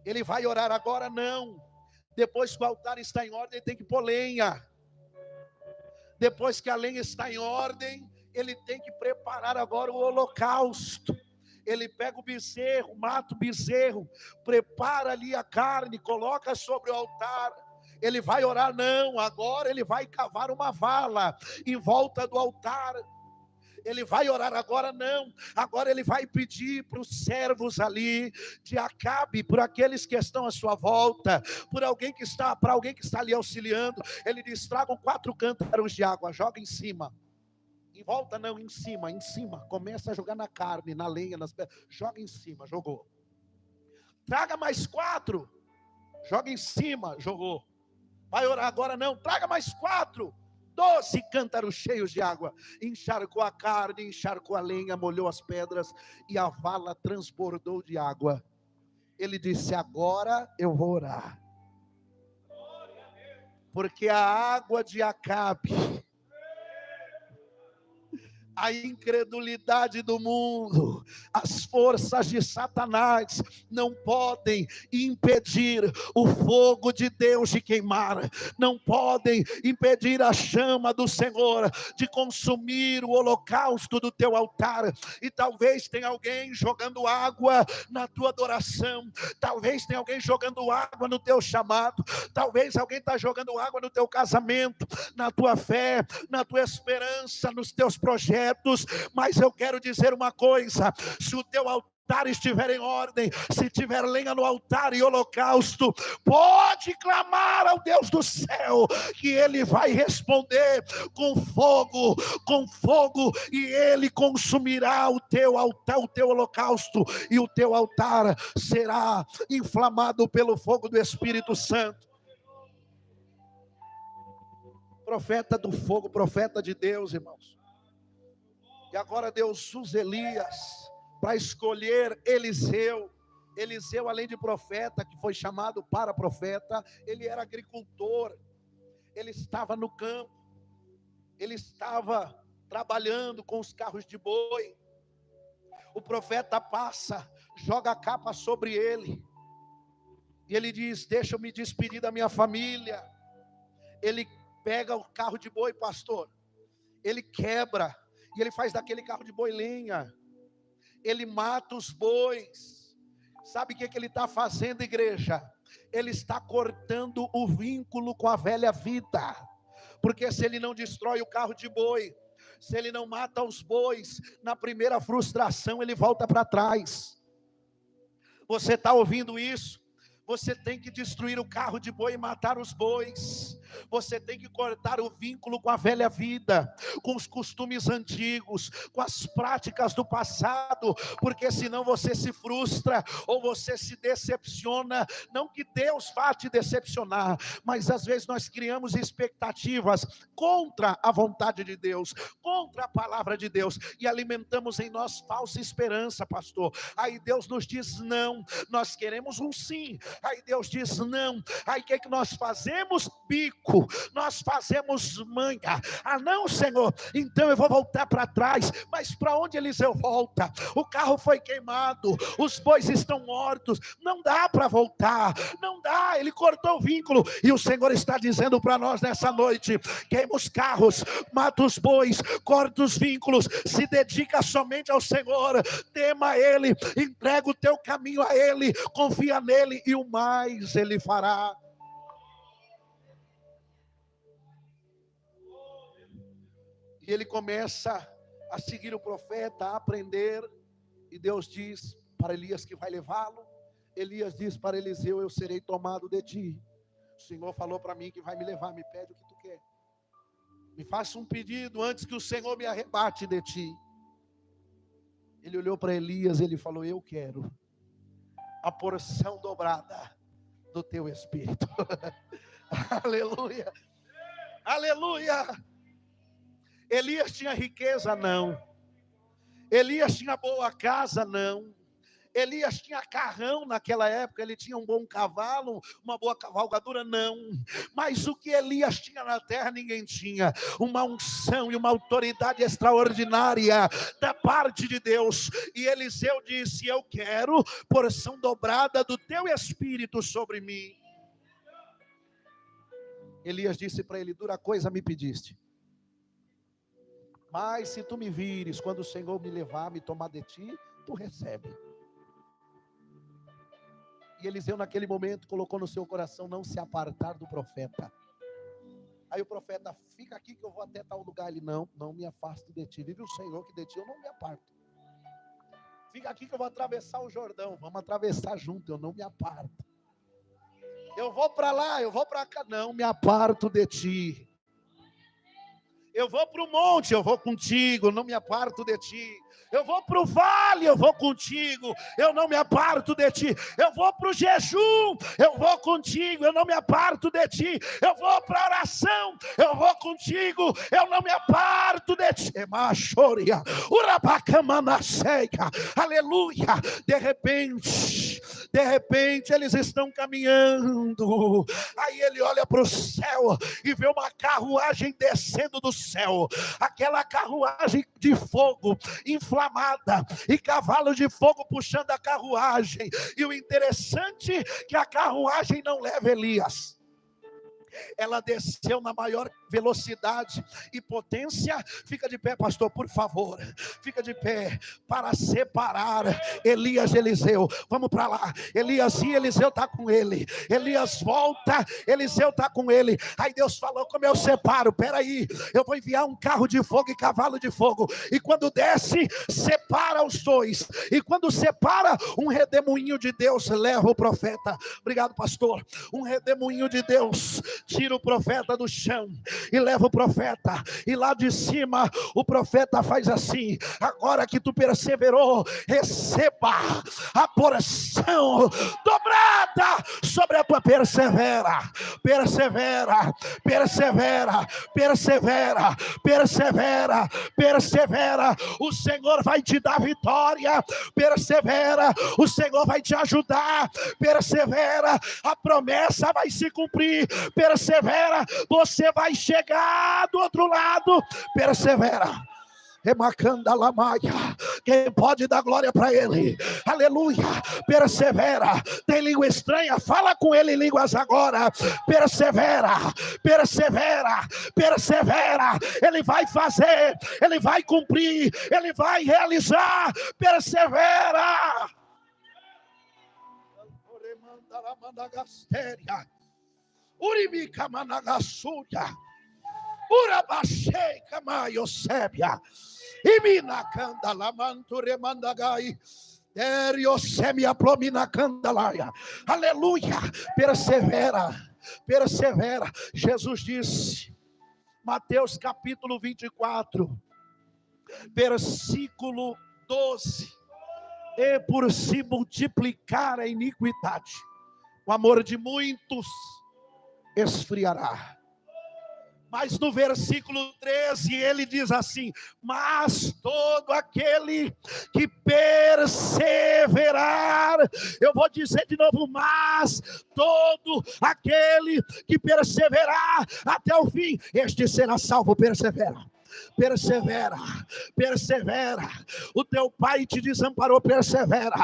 Ele vai orar agora? Não. Depois que o altar está em ordem, ele tem que pôr lenha. Depois que a lenha está em ordem, ele tem que preparar agora o holocausto. Ele pega o bezerro, mata o bezerro, prepara ali a carne, coloca sobre o altar. Ele vai orar? Não, agora ele vai cavar uma vala em volta do altar. Ele vai orar agora? Não, agora ele vai pedir para os servos ali de Acabe, por aqueles que estão à sua volta, para alguém que está ali auxiliando. Ele diz: tragam 4 cântaros de água, joga em cima. Em volta não, em cima. Começa a jogar na carne, na lenha, nas pedras. Joga em cima, jogou. Traga mais 4. Joga em cima, jogou. Vai orar agora? Não, traga mais 4. 12 cântaros cheios de água. Encharcou a carne, encharcou a lenha, molhou as pedras e a vala transbordou de água. Ele disse: agora eu vou orar. Porque a água de Acabe, a incredulidade do mundo, as forças de Satanás não podem impedir o fogo de Deus de queimar, não podem impedir a chama do Senhor de consumir o holocausto do teu altar. E talvez tenha alguém jogando água na tua adoração, talvez tenha alguém jogando água no teu chamado, talvez alguém está jogando água no teu casamento, na tua fé, na tua esperança, nos teus projetos. Mas eu quero dizer uma coisa: se o teu altar estiver em ordem, se tiver lenha no altar e holocausto, pode clamar ao Deus do céu, que Ele vai responder com fogo, e Ele consumirá o teu altar, o teu holocausto, e o teu altar será inflamado pelo fogo do Espírito Santo. Profeta do fogo, profeta de Deus, irmãos. E agora Deus usa Elias para escolher Eliseu. Eliseu, além de profeta, que foi chamado para profeta, ele era agricultor. Ele estava no campo. Ele estava trabalhando com os carros de boi. O profeta passa, joga a capa sobre ele. E ele diz: deixa eu me despedir da minha família. Ele pega o carro de boi, pastor. Ele quebra. E ele faz daquele carro de boi lenha. Ele mata os bois. Sabe o que ele está fazendo, igreja? Ele está cortando o vínculo com a velha vida. Porque se ele não destrói o carro de boi, se ele não mata os bois, na primeira frustração ele volta para trás. Você está ouvindo isso? Você tem que destruir o carro de boi e matar os bois. Você tem que cortar o vínculo com a velha vida, com os costumes antigos, com as práticas do passado, porque senão você se frustra ou você se decepciona. Não que Deus vá te decepcionar, mas às vezes nós criamos expectativas contra a vontade de Deus, contra a palavra de Deus, e alimentamos em nós falsa esperança, pastor. Aí Deus nos diz não, nós queremos um sim. Aí Deus diz não. Aí o que é que nós fazemos? Bico. Nós fazemos manha. Ah não, Senhor, então eu vou voltar para trás. Mas para onde Eliseu volta? O carro foi queimado, os bois estão mortos, não dá para voltar, não dá. Ele cortou o vínculo. E o Senhor está dizendo para nós nessa noite: queima os carros, mata os bois, corta os vínculos, se dedica somente ao Senhor, tema Ele, entrega o teu caminho a Ele, confia nele, e o mais Ele fará. E ele começa a seguir o profeta, a aprender. E Deus diz para Elias que vai levá-lo. Elias diz para Eliseu: eu serei tomado de ti. O Senhor falou para mim que vai me levar, me pede o que tu quer. Me faça um pedido antes que o Senhor me arrebate de ti. Ele olhou para Elias, ele falou: eu quero a porção dobrada do teu espírito. Aleluia, aleluia. Elias tinha riqueza? Não. Elias tinha boa casa? Não. Elias tinha carrão naquela época, ele tinha um bom cavalo, uma boa cavalgadura? Não. Mas o que Elias tinha na terra, ninguém tinha. Uma unção e uma autoridade extraordinária da parte de Deus. E Eliseu disse: eu quero porção dobrada do teu espírito sobre mim. Elias disse para ele: dura coisa me pediste, mas se tu me vires, quando o Senhor me levar, me tomar de ti, tu recebe. E Eliseu naquele momento colocou no seu coração não se apartar do profeta. Aí o profeta: fica aqui que eu vou até tal lugar. Ele: não me afasto de ti, vive o Senhor que de ti eu não me aparto. Fica aqui que eu vou atravessar o Jordão, vamos atravessar junto, eu não me aparto. Eu vou para lá, eu vou para cá, não me aparto de ti. Eu vou para o monte, eu vou contigo, não me aparto de ti. Eu vou para o vale, eu vou contigo, eu não me aparto de ti. Eu vou para o jejum, eu vou contigo, eu não me aparto de ti. Eu vou para a oração, eu vou contigo, eu não me aparto de ti. Aleluia. De repente eles estão caminhando. Aí ele olha para o céu e vê uma carruagem descendo do céu. Aquela carruagem de fogo inflamada e cavalo de fogo puxando a carruagem. E o interessante é que a carruagem não leva Elias. Ela desceu na maior velocidade e potência. Fica de pé, pastor, por favor. Fica de pé para separar Elias e Eliseu. Vamos para lá. Elias e Eliseu está com ele. Elias volta, Eliseu está com ele. Aí Deus falou: como eu separo? Peraí, eu vou enviar um carro de fogo e cavalo de fogo. E quando desce, separa os dois. E quando separa, um redemoinho de Deus leva o profeta. Obrigado, pastor. Um redemoinho de Deus tira o profeta do chão e leva o profeta, e lá de cima o profeta faz assim: agora que tu perseverou, receba a porção dobrada sobre a tua persevera, persevera, persevera, persevera, persevera, persevera. O Senhor vai te dar vitória, persevera, o Senhor vai te ajudar, persevera, a promessa vai se cumprir, persevera, você vai chegar do outro lado, persevera. Quem pode dar glória para ele? Aleluia. Persevera. Tem língua estranha? Fala com ele em línguas agora. Persevera, persevera, persevera. Ele vai fazer, ele vai cumprir, ele vai realizar. Persevera. Urimica managasuya, urabashei kamayosebia, imina kandala manture mandagai, eriosemia plomina candalaia. Aleluia. Persevera, persevera. Jesus disse, Mateus capítulo 24, versículo 12: e por se multiplicar a iniquidade, o amor de muitos esfriará. Mas no versículo 13 ele diz assim: mas todo aquele que perseverar, eu vou dizer de novo, mas todo aquele que perseverar até o fim, este será salvo. Persevera. Persevera, persevera. O teu pai te desamparou, persevera.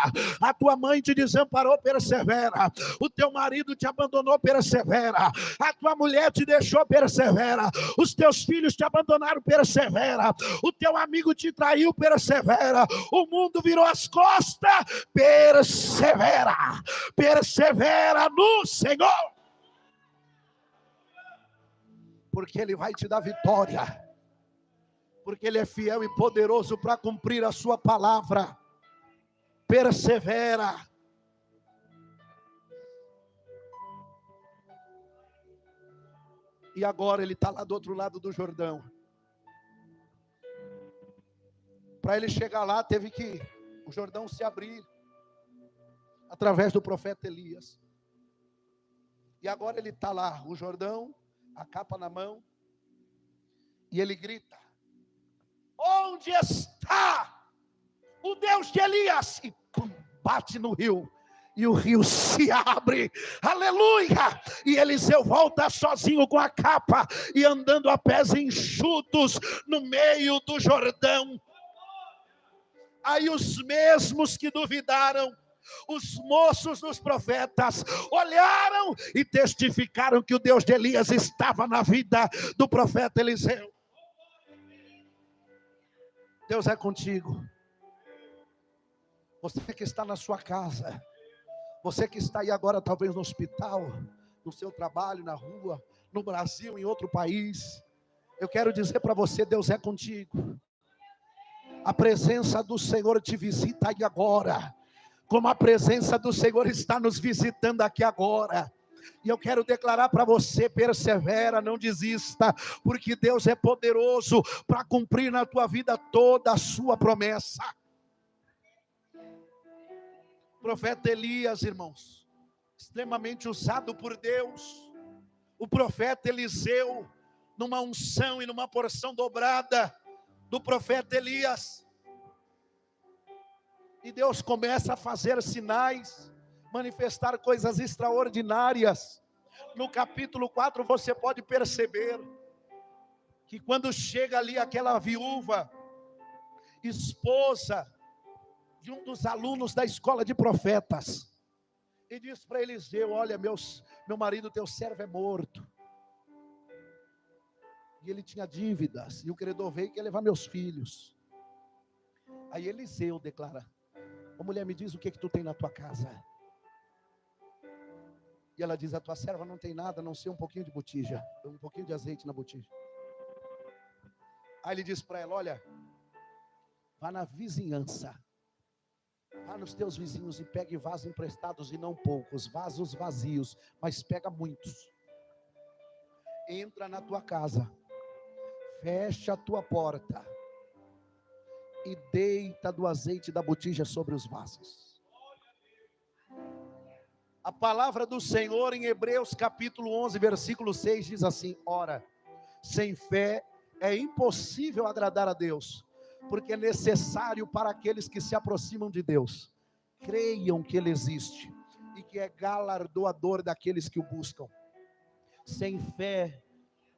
A tua mãe te desamparou, persevera. O teu marido te abandonou, persevera. A tua mulher te deixou, persevera. Os teus filhos te abandonaram, persevera. O teu amigo te traiu, persevera. O mundo virou as costas, persevera. Persevera no Senhor, porque Ele vai te dar vitória, porque Ele é fiel e poderoso para cumprir a sua palavra. Persevera. E agora ele está lá do outro lado do Jordão. Para ele chegar lá, teve que o Jordão se abrir através do profeta Elias. E agora ele está lá, o Jordão, a capa na mão, e ele grita: onde está o Deus de Elias? E pum, bate no rio. E o rio se abre, aleluia, e Eliseu volta sozinho com a capa, e andando a pés enxutos, no meio do Jordão. Aí os mesmos que duvidaram, os moços dos profetas, olharam e testificaram que o Deus de Elias estava na vida do profeta Eliseu. Deus é contigo. Você que está na sua casa, você que está aí agora talvez no hospital, no seu trabalho, na rua, no Brasil, em outro país, eu quero dizer para você, Deus é contigo. A presença do Senhor te visita aí agora, como a presença do Senhor está nos visitando aqui agora. E eu quero declarar para você: persevera, não desista, porque Deus é poderoso para cumprir na tua vida toda a sua promessa. O profeta Elias, irmãos, extremamente usado por Deus. O profeta Eliseu, numa unção e numa porção dobrada do profeta Elias. E Deus começa a fazer sinais, manifestar coisas extraordinárias. No capítulo 4 você pode perceber que quando chega ali aquela viúva, esposa de um dos alunos da escola de profetas, e diz para Eliseu: olha, meu marido, teu servo é morto. E ele tinha dívidas, e o credor veio e quer levar meus filhos. Aí Eliseu declara: ô mulher, me diz o que tu tem na tua casa. E ela diz: a tua serva não tem nada, a não ser um pouquinho de botija, um pouquinho de azeite na botija. Aí ele diz para ela: olha, vá na vizinhança, vá nos teus vizinhos e pegue vasos emprestados, e não poucos, vasos vazios, mas pega muitos. Entra na tua casa, fecha a tua porta e deita do azeite da botija sobre os vasos. A palavra do Senhor em Hebreus capítulo 11, versículo 6 diz assim: ora, sem fé é impossível agradar a Deus, porque é necessário para aqueles que se aproximam de Deus, creiam que Ele existe e que é galardoador daqueles que o buscam. Sem fé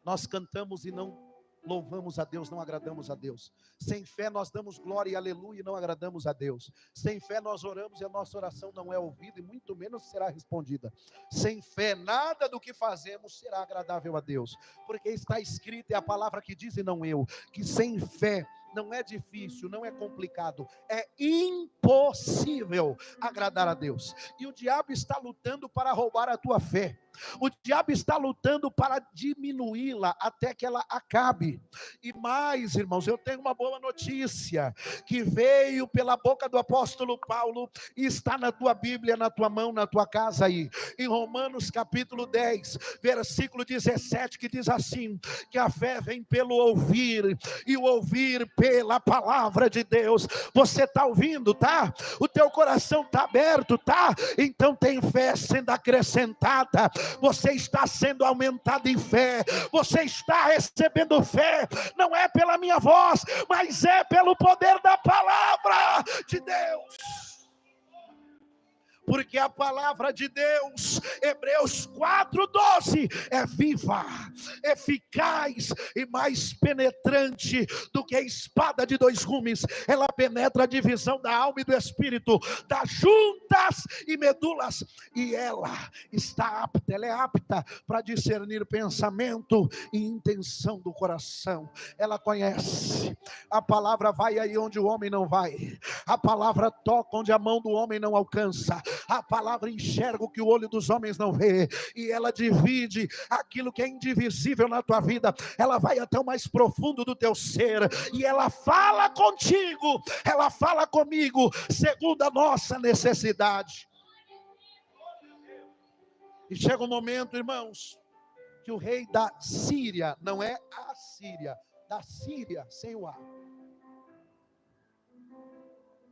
nós cantamos e não louvamos a Deus, não agradamos a Deus. Sem fé nós damos glória e aleluia e não agradamos a Deus. Sem fé nós oramos e a nossa oração não é ouvida e muito menos será respondida. Sem fé nada do que fazemos será agradável a Deus, porque está escrito, é a palavra que diz e não eu, que sem fé não é difícil, não é complicado, é impossível agradar a Deus. E o diabo está lutando para roubar a tua fé. O diabo está lutando para diminuí-la até que ela acabe. E mais, irmãos, eu tenho uma boa notícia que veio pela boca do apóstolo Paulo e está na tua Bíblia, na tua mão, na tua casa aí. Em Romanos capítulo 10, versículo 17, que diz assim: que a fé vem pelo ouvir e o ouvir pela palavra de Deus. Você está ouvindo, tá? O teu coração está aberto, tá? Então tem fé sendo acrescentada. Você está sendo aumentado em fé, você está recebendo fé, não é pela minha voz, mas é pelo poder da palavra de Deus. Porque a palavra de Deus, Hebreus 4:12, é viva, eficaz e mais penetrante do que a espada de dois gumes. Ela penetra a divisão da alma e do espírito, das juntas e medulas, e ela está apta, ela é apta para discernir pensamento e intenção do coração. Ela conhece. A palavra vai aí onde o homem não vai. A palavra toca onde a mão do homem não alcança. A palavra enxerga o que o olho dos homens não vê, e ela divide aquilo que é indivisível na tua vida. Ela vai até o mais profundo do teu ser, e ela fala contigo, ela fala comigo, segundo a nossa necessidade. E chega um momento, irmãos, que o rei da Síria, não é a Síria, da Síria, sem o A,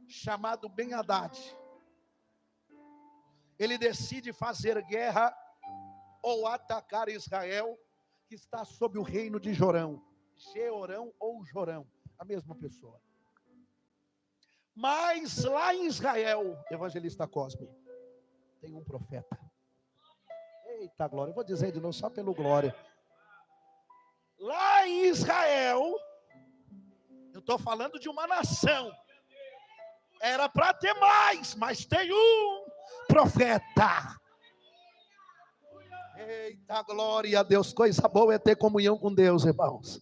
chamado Ben-Hadad, ele decide fazer guerra ou atacar Israel, que está sob o reino de Jorão, Jeorão ou Jorão, a mesma pessoa. Mas lá em Israel, evangelista Cosme, tem um profeta. Eita glória, eu vou dizer de novo só pelo glória. Lá em Israel, eu estou falando de uma nação, era para ter mais, mas tem um profeta. Eita glória a Deus, coisa boa é ter comunhão com Deus, irmãos.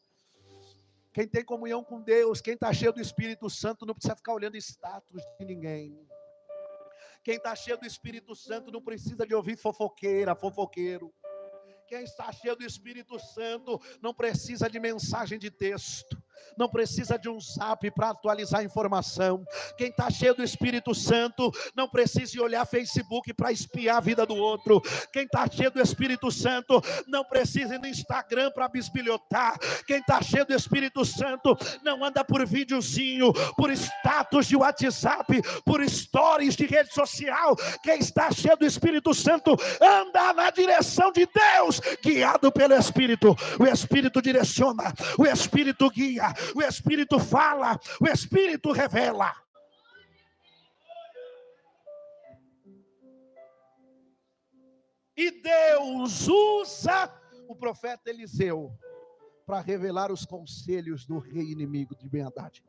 Quem tem comunhão com Deus, quem está cheio do Espírito Santo, não precisa ficar olhando status de ninguém. Quem está cheio do Espírito Santo não precisa de ouvir fofoqueira, fofoqueiro. Quem está cheio do Espírito Santo não precisa de mensagem de texto, não precisa de um zap para atualizar a informação. Quem está cheio do Espírito Santo não precisa de olhar Facebook para espiar a vida do outro. Quem está cheio do Espírito Santo não precisa ir no Instagram para bisbilhotar. Quem está cheio do Espírito Santo não anda por videozinho, por status de WhatsApp, por stories de rede social. Quem está cheio do Espírito Santo anda na direção de Deus, guiado pelo Espírito. O Espírito direciona, o Espírito guia, o Espírito fala, o Espírito revela. E Deus usa o profeta Eliseu para revelar os conselhos do rei inimigo de Ben-Hadad.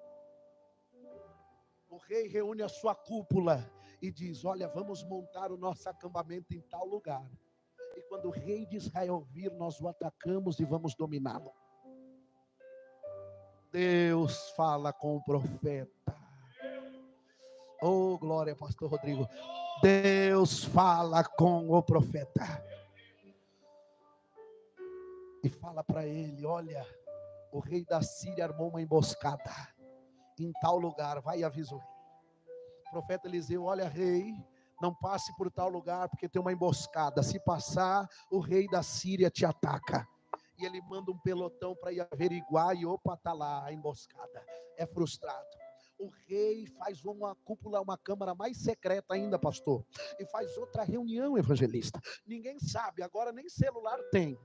O rei reúne a sua cúpula e diz: olha, vamos montar o nosso acampamento em tal lugar. E quando o rei de Israel vir, nós o atacamos e vamos dominá-lo. Deus fala com o profeta. Oh, glória, pastor Rodrigo. Deus fala com o profeta. E fala para ele: olha, o rei da Síria armou uma emboscada em tal lugar, vai e avisa o rei. O profeta Eliseu: olha, rei, não passe por tal lugar, porque tem uma emboscada. Se passar, o rei da Síria te ataca. E ele manda um pelotão para ir averiguar, e opa, está lá a emboscada. É frustrado. O rei faz uma cúpula, uma câmara mais secreta ainda, pastor, e faz outra reunião, evangelista. Ninguém sabe, agora nem celular tem.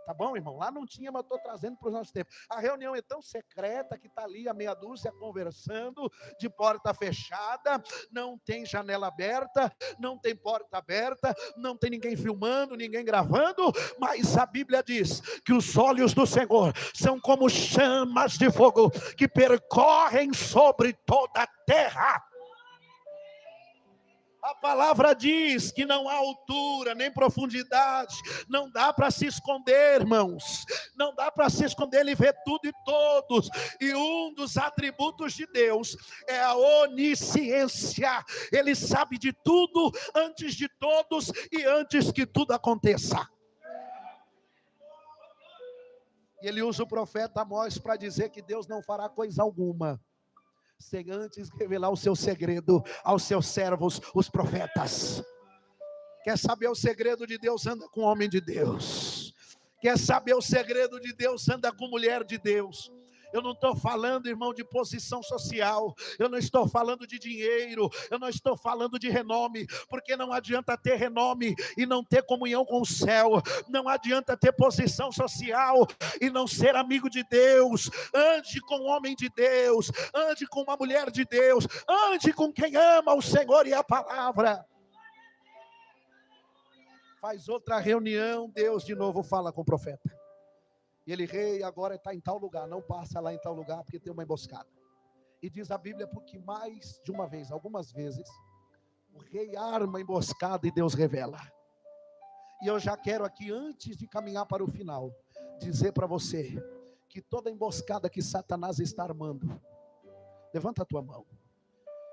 Tá bom, irmão? Lá não tinha, mas estou trazendo para os nossos tempos. A reunião é tão secreta que está ali a meia dúzia conversando, de porta fechada, não tem janela aberta, não tem porta aberta, não tem ninguém filmando, ninguém gravando, mas a Bíblia diz que os olhos do Senhor são como chamas de fogo que percorrem sobre toda a terra. A palavra diz que não há altura, nem profundidade, não dá para se esconder, irmãos, não dá para se esconder, ele vê tudo e todos, e um dos atributos de Deus é a onisciência, ele sabe de tudo, antes de todos e antes que tudo aconteça. E ele usa o profeta Amós para dizer que Deus não fará coisa alguma sem antes revelar o seu segredo aos seus servos, os profetas. Quer saber o segredo de Deus? Anda com homem de Deus. Quer saber o segredo de Deus? Anda com mulher de Deus. Eu não estou falando, irmão, de posição social, eu não estou falando de dinheiro, eu não estou falando de renome, porque não adianta ter renome e não ter comunhão com o céu, não adianta ter posição social e não ser amigo de Deus. Ande com um homem de Deus, ande com uma mulher de Deus, ande com quem ama o Senhor e a palavra. Faz outra reunião, Deus de novo fala com o profeta. E ele: rei, agora está em tal lugar, não passa lá em tal lugar, porque tem uma emboscada. E diz a Bíblia, porque mais de uma vez, algumas vezes, o rei arma a emboscada e Deus revela. E eu já quero aqui, antes de caminhar para o final, dizer para você, que toda emboscada que Satanás está armando, levanta a tua mão.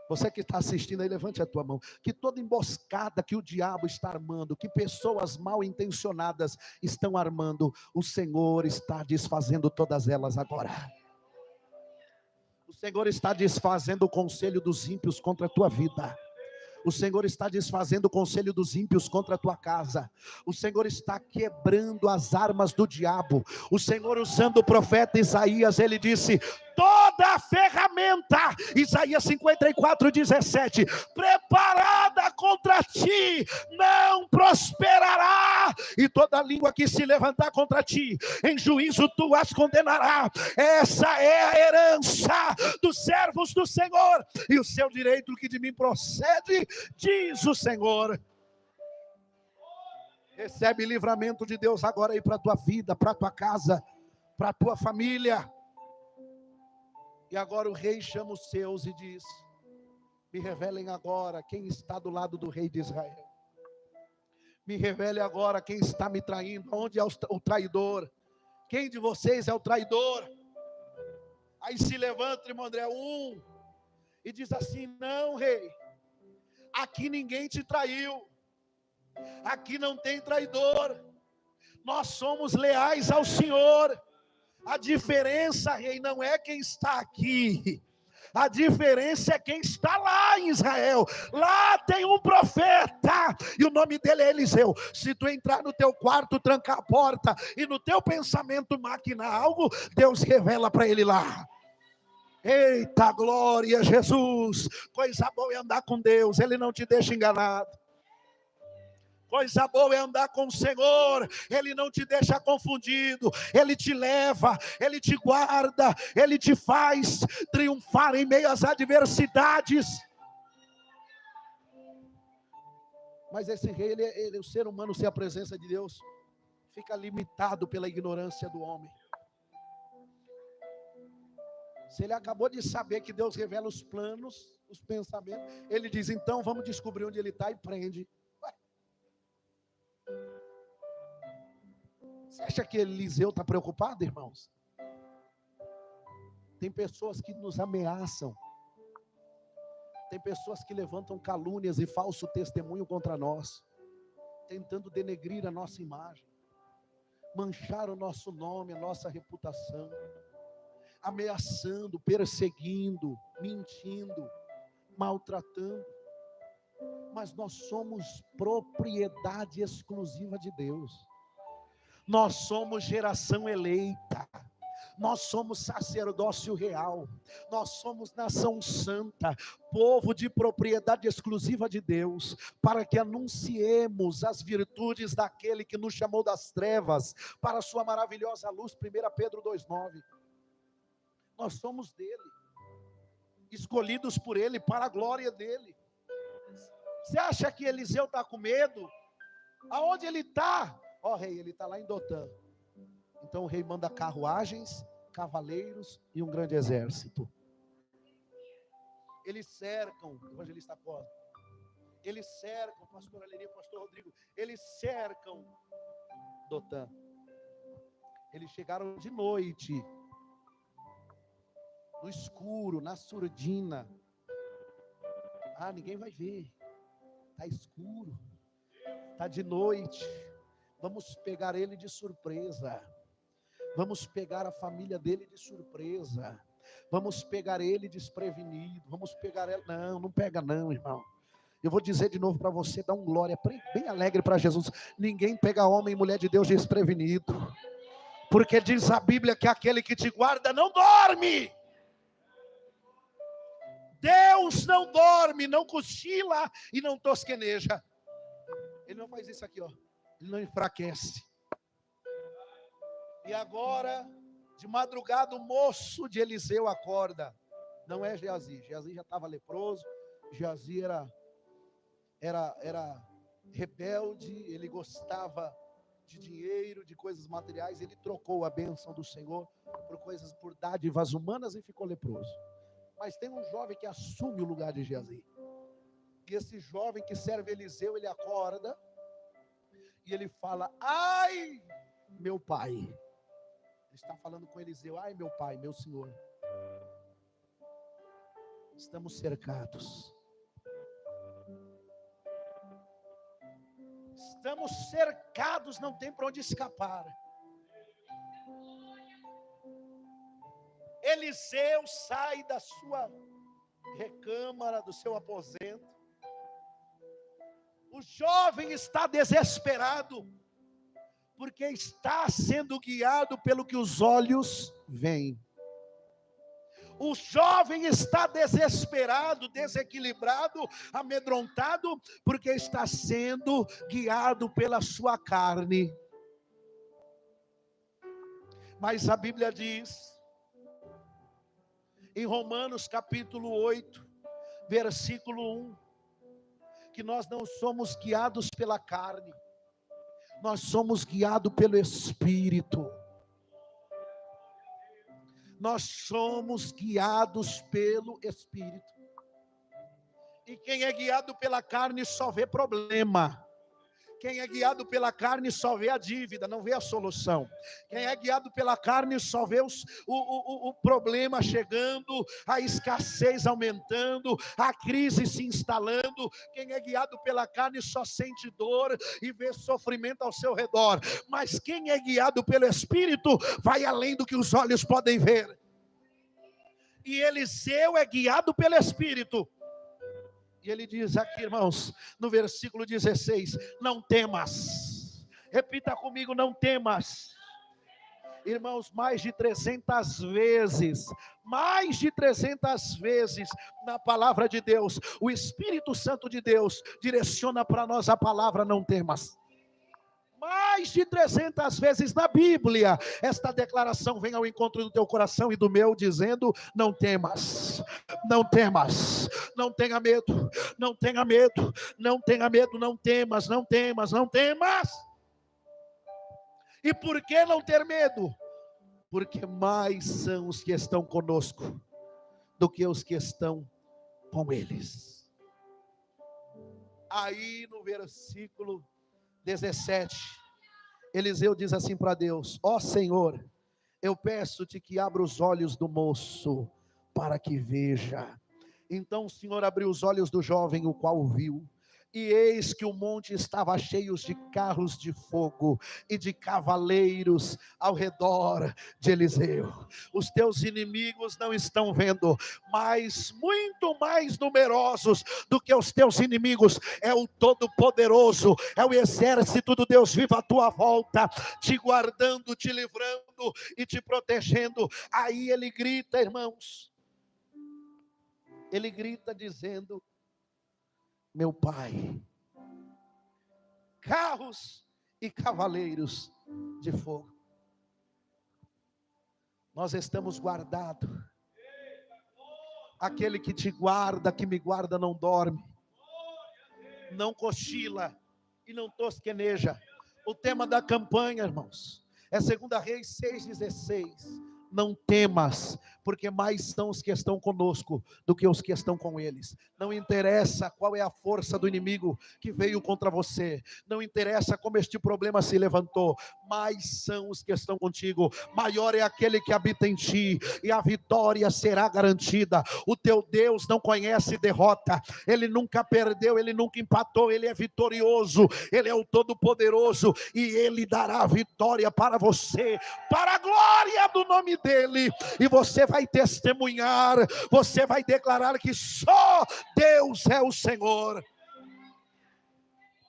Você que está assistindo aí, levante a tua mão. Que toda emboscada que o diabo está armando, que pessoas mal intencionadas estão armando, o Senhor está desfazendo todas elas agora. O Senhor está desfazendo o conselho dos ímpios contra a tua vida. O Senhor está desfazendo o conselho dos ímpios contra a tua casa. O Senhor está quebrando as armas do diabo. O Senhor, usando o profeta Isaías, ele disse: toda a ferramenta, Isaías 54:17, preparada contra ti, não prosperará, e toda língua que se levantar contra ti, em juízo tu as condenarás. Essa é a herança dos servos do Senhor, e o seu direito que de mim procede, diz o Senhor. Recebe livramento de Deus agora aí para a tua vida, para a tua casa, para a tua família. E agora o rei chama os seus e diz: me revelem agora quem está do lado do rei de Israel. Me revele agora quem está me traindo, onde é o traidor. Quem de vocês é o traidor? Aí se levanta, irmão André, e diz assim: não, rei, aqui ninguém te traiu, aqui não tem traidor, nós somos leais ao Senhor. A diferença, rei, não é quem está aqui, a diferença é quem está lá em Israel. Lá tem um profeta, e o nome dele é Eliseu. Se tu entrar no teu quarto, trancar a porta, e no teu pensamento maquinar algo, Deus revela para ele lá. Eita glória, Jesus. Coisa boa é andar com Deus, Ele não te deixa enganado. Coisa boa é andar com o Senhor, Ele não te deixa confundido, Ele te leva, Ele te guarda, Ele te faz triunfar em meio às adversidades. Mas esse rei, o ser humano sem a presença de Deus, fica limitado pela ignorância do homem. Se ele acabou de saber que Deus revela os planos, os pensamentos, ele diz: então vamos descobrir onde ele está e prende. Você acha que Eliseu está preocupado, irmãos? Tem pessoas que nos ameaçam. Tem pessoas que levantam calúnias e falso testemunho contra nós, tentando denegrir a nossa imagem, manchar o nosso nome, a nossa reputação, ameaçando, perseguindo, mentindo, maltratando. Mas nós somos propriedade exclusiva de Deus. Nós somos geração eleita, nós somos sacerdócio real, nós somos nação santa, povo de propriedade exclusiva de Deus, para que anunciemos as virtudes daquele que nos chamou das trevas, para a sua maravilhosa luz. 1 Pedro 2,9. Nós somos dele, escolhidos por ele, para a glória dele. Você acha que Eliseu está com medo? Aonde ele está? Ó rei, ele está lá em Dotã. Então o rei manda carruagens, cavaleiros e um grande exército. Eles cercam, evangelista Costa, eles cercam, pastor Aleria, pastor Rodrigo, eles cercam Dotã. Eles chegaram de noite, no escuro, na surdina. Ninguém vai ver, está escuro, está de noite. Vamos pegar ele de surpresa. Vamos pegar a família dele de surpresa. Vamos pegar ele desprevenido. Vamos pegar ela. Não pega não, irmão. Eu vou dizer de novo para você, dá um glória bem alegre para Jesus. Ninguém pega homem e mulher de Deus desprevenido. Porque diz a Bíblia que aquele que te guarda não dorme. Deus não dorme, não cochila e não tosqueneja. Ele não faz isso aqui, ó. Ele não enfraquece. E agora, de madrugada, o moço de Eliseu acorda. Não é Geazi. Geazi já estava leproso. Geazi era rebelde. Ele gostava de dinheiro, de coisas materiais. Ele trocou a bênção do Senhor por dádivas humanas e ficou leproso. Mas tem um jovem que assume o lugar de Geazi. E esse jovem que serve Eliseu, ele acorda e ele fala: ai, meu pai. Ele está falando com Eliseu: ai, meu pai, meu senhor, estamos cercados. Estamos cercados, não tem para onde escapar. Eliseu sai da sua recâmara, do seu aposento, O jovem está desesperado, porque está sendo guiado pelo que os olhos veem. O jovem está desesperado, desequilibrado, amedrontado, porque está sendo guiado pela sua carne. Mas a Bíblia diz, em Romanos capítulo 8, versículo 1, que nós não somos guiados pela carne, nós somos guiados pelo Espírito. Nós somos guiados pelo Espírito. E quem é guiado pela carne só vê problema. Quem é guiado pela carne só vê a dívida, não vê a solução. Quem é guiado pela carne só vê o problema chegando, a escassez aumentando, a crise se instalando. Quem é guiado pela carne só sente dor e vê sofrimento ao seu redor. Mas quem é guiado pelo Espírito vai além do que os olhos podem ver. E Eliseu é guiado pelo Espírito. E ele diz aqui, irmãos, no versículo 16, não temas. Repita comigo, não temas. Irmãos, mais de 300 vezes na palavra de Deus, o Espírito Santo de Deus direciona para nós a palavra não temas. Mais de 300 vezes na Bíblia, esta declaração vem ao encontro do teu coração e do meu, dizendo, não temas, não temas, não tenha medo, não tenha medo, não tenha medo, não temas, não temas, não temas. E por que não ter medo? Porque mais são os que estão conosco, do que os que estão com eles. Aí no versículo 17, Eliseu diz assim para Deus, ó Senhor, eu peço-te que abra os olhos do moço, para que veja. Então o Senhor abriu os olhos do jovem, o qual viu, e eis que o monte estava cheio de carros de fogo e de cavaleiros ao redor de Eliseu. Os teus inimigos não estão vendo, mas muito mais numerosos do que os teus inimigos é o Todo-Poderoso, é o exército do Deus vivo à tua volta, te guardando, te livrando e te protegendo. Aí ele grita, irmãos, ele grita dizendo, meu pai, carros e cavaleiros de fogo. Nós estamos guardados. Aquele que te guarda, que me guarda, não dorme, não cochila e não tosqueneja. O tema da campanha, irmãos, é 2 Reis 6,16. Não temas, porque mais são os que estão conosco do que os que estão com eles. Não interessa qual é a força do inimigo que veio contra você, não interessa como este problema se levantou, mais são os que estão contigo. Maior é aquele que habita em ti, e a vitória será garantida. O teu Deus não conhece derrota, ele nunca perdeu, ele nunca empatou, ele é vitorioso, ele é o Todo-Poderoso, e ele dará a vitória para você, para a glória do nome dele. E você vai testemunhar, você vai declarar que só Deus é o Senhor.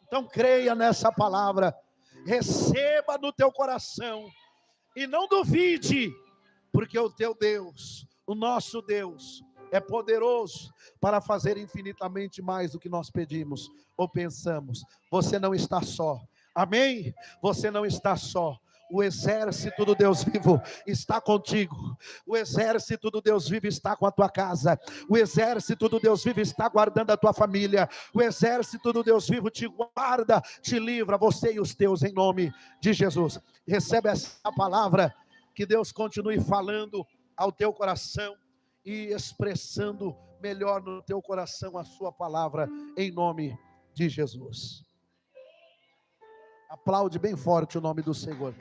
Então creia nessa palavra, receba no teu coração e não duvide, porque o teu Deus, o nosso Deus, é poderoso para fazer infinitamente mais do que nós pedimos ou pensamos. Você não está só, amém? Você não está só. O exército do Deus vivo está contigo. O exército do Deus vivo está com a tua casa. O exército do Deus vivo está guardando a tua família. O exército do Deus vivo te guarda, te livra, você e os teus, em nome de Jesus. Recebe essa palavra, que Deus continue falando ao teu coração e expressando melhor no teu coração a sua palavra, em nome de Jesus. Aplaude bem forte o nome do Senhor.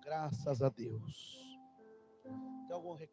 Graças a Deus. Tem algum recado?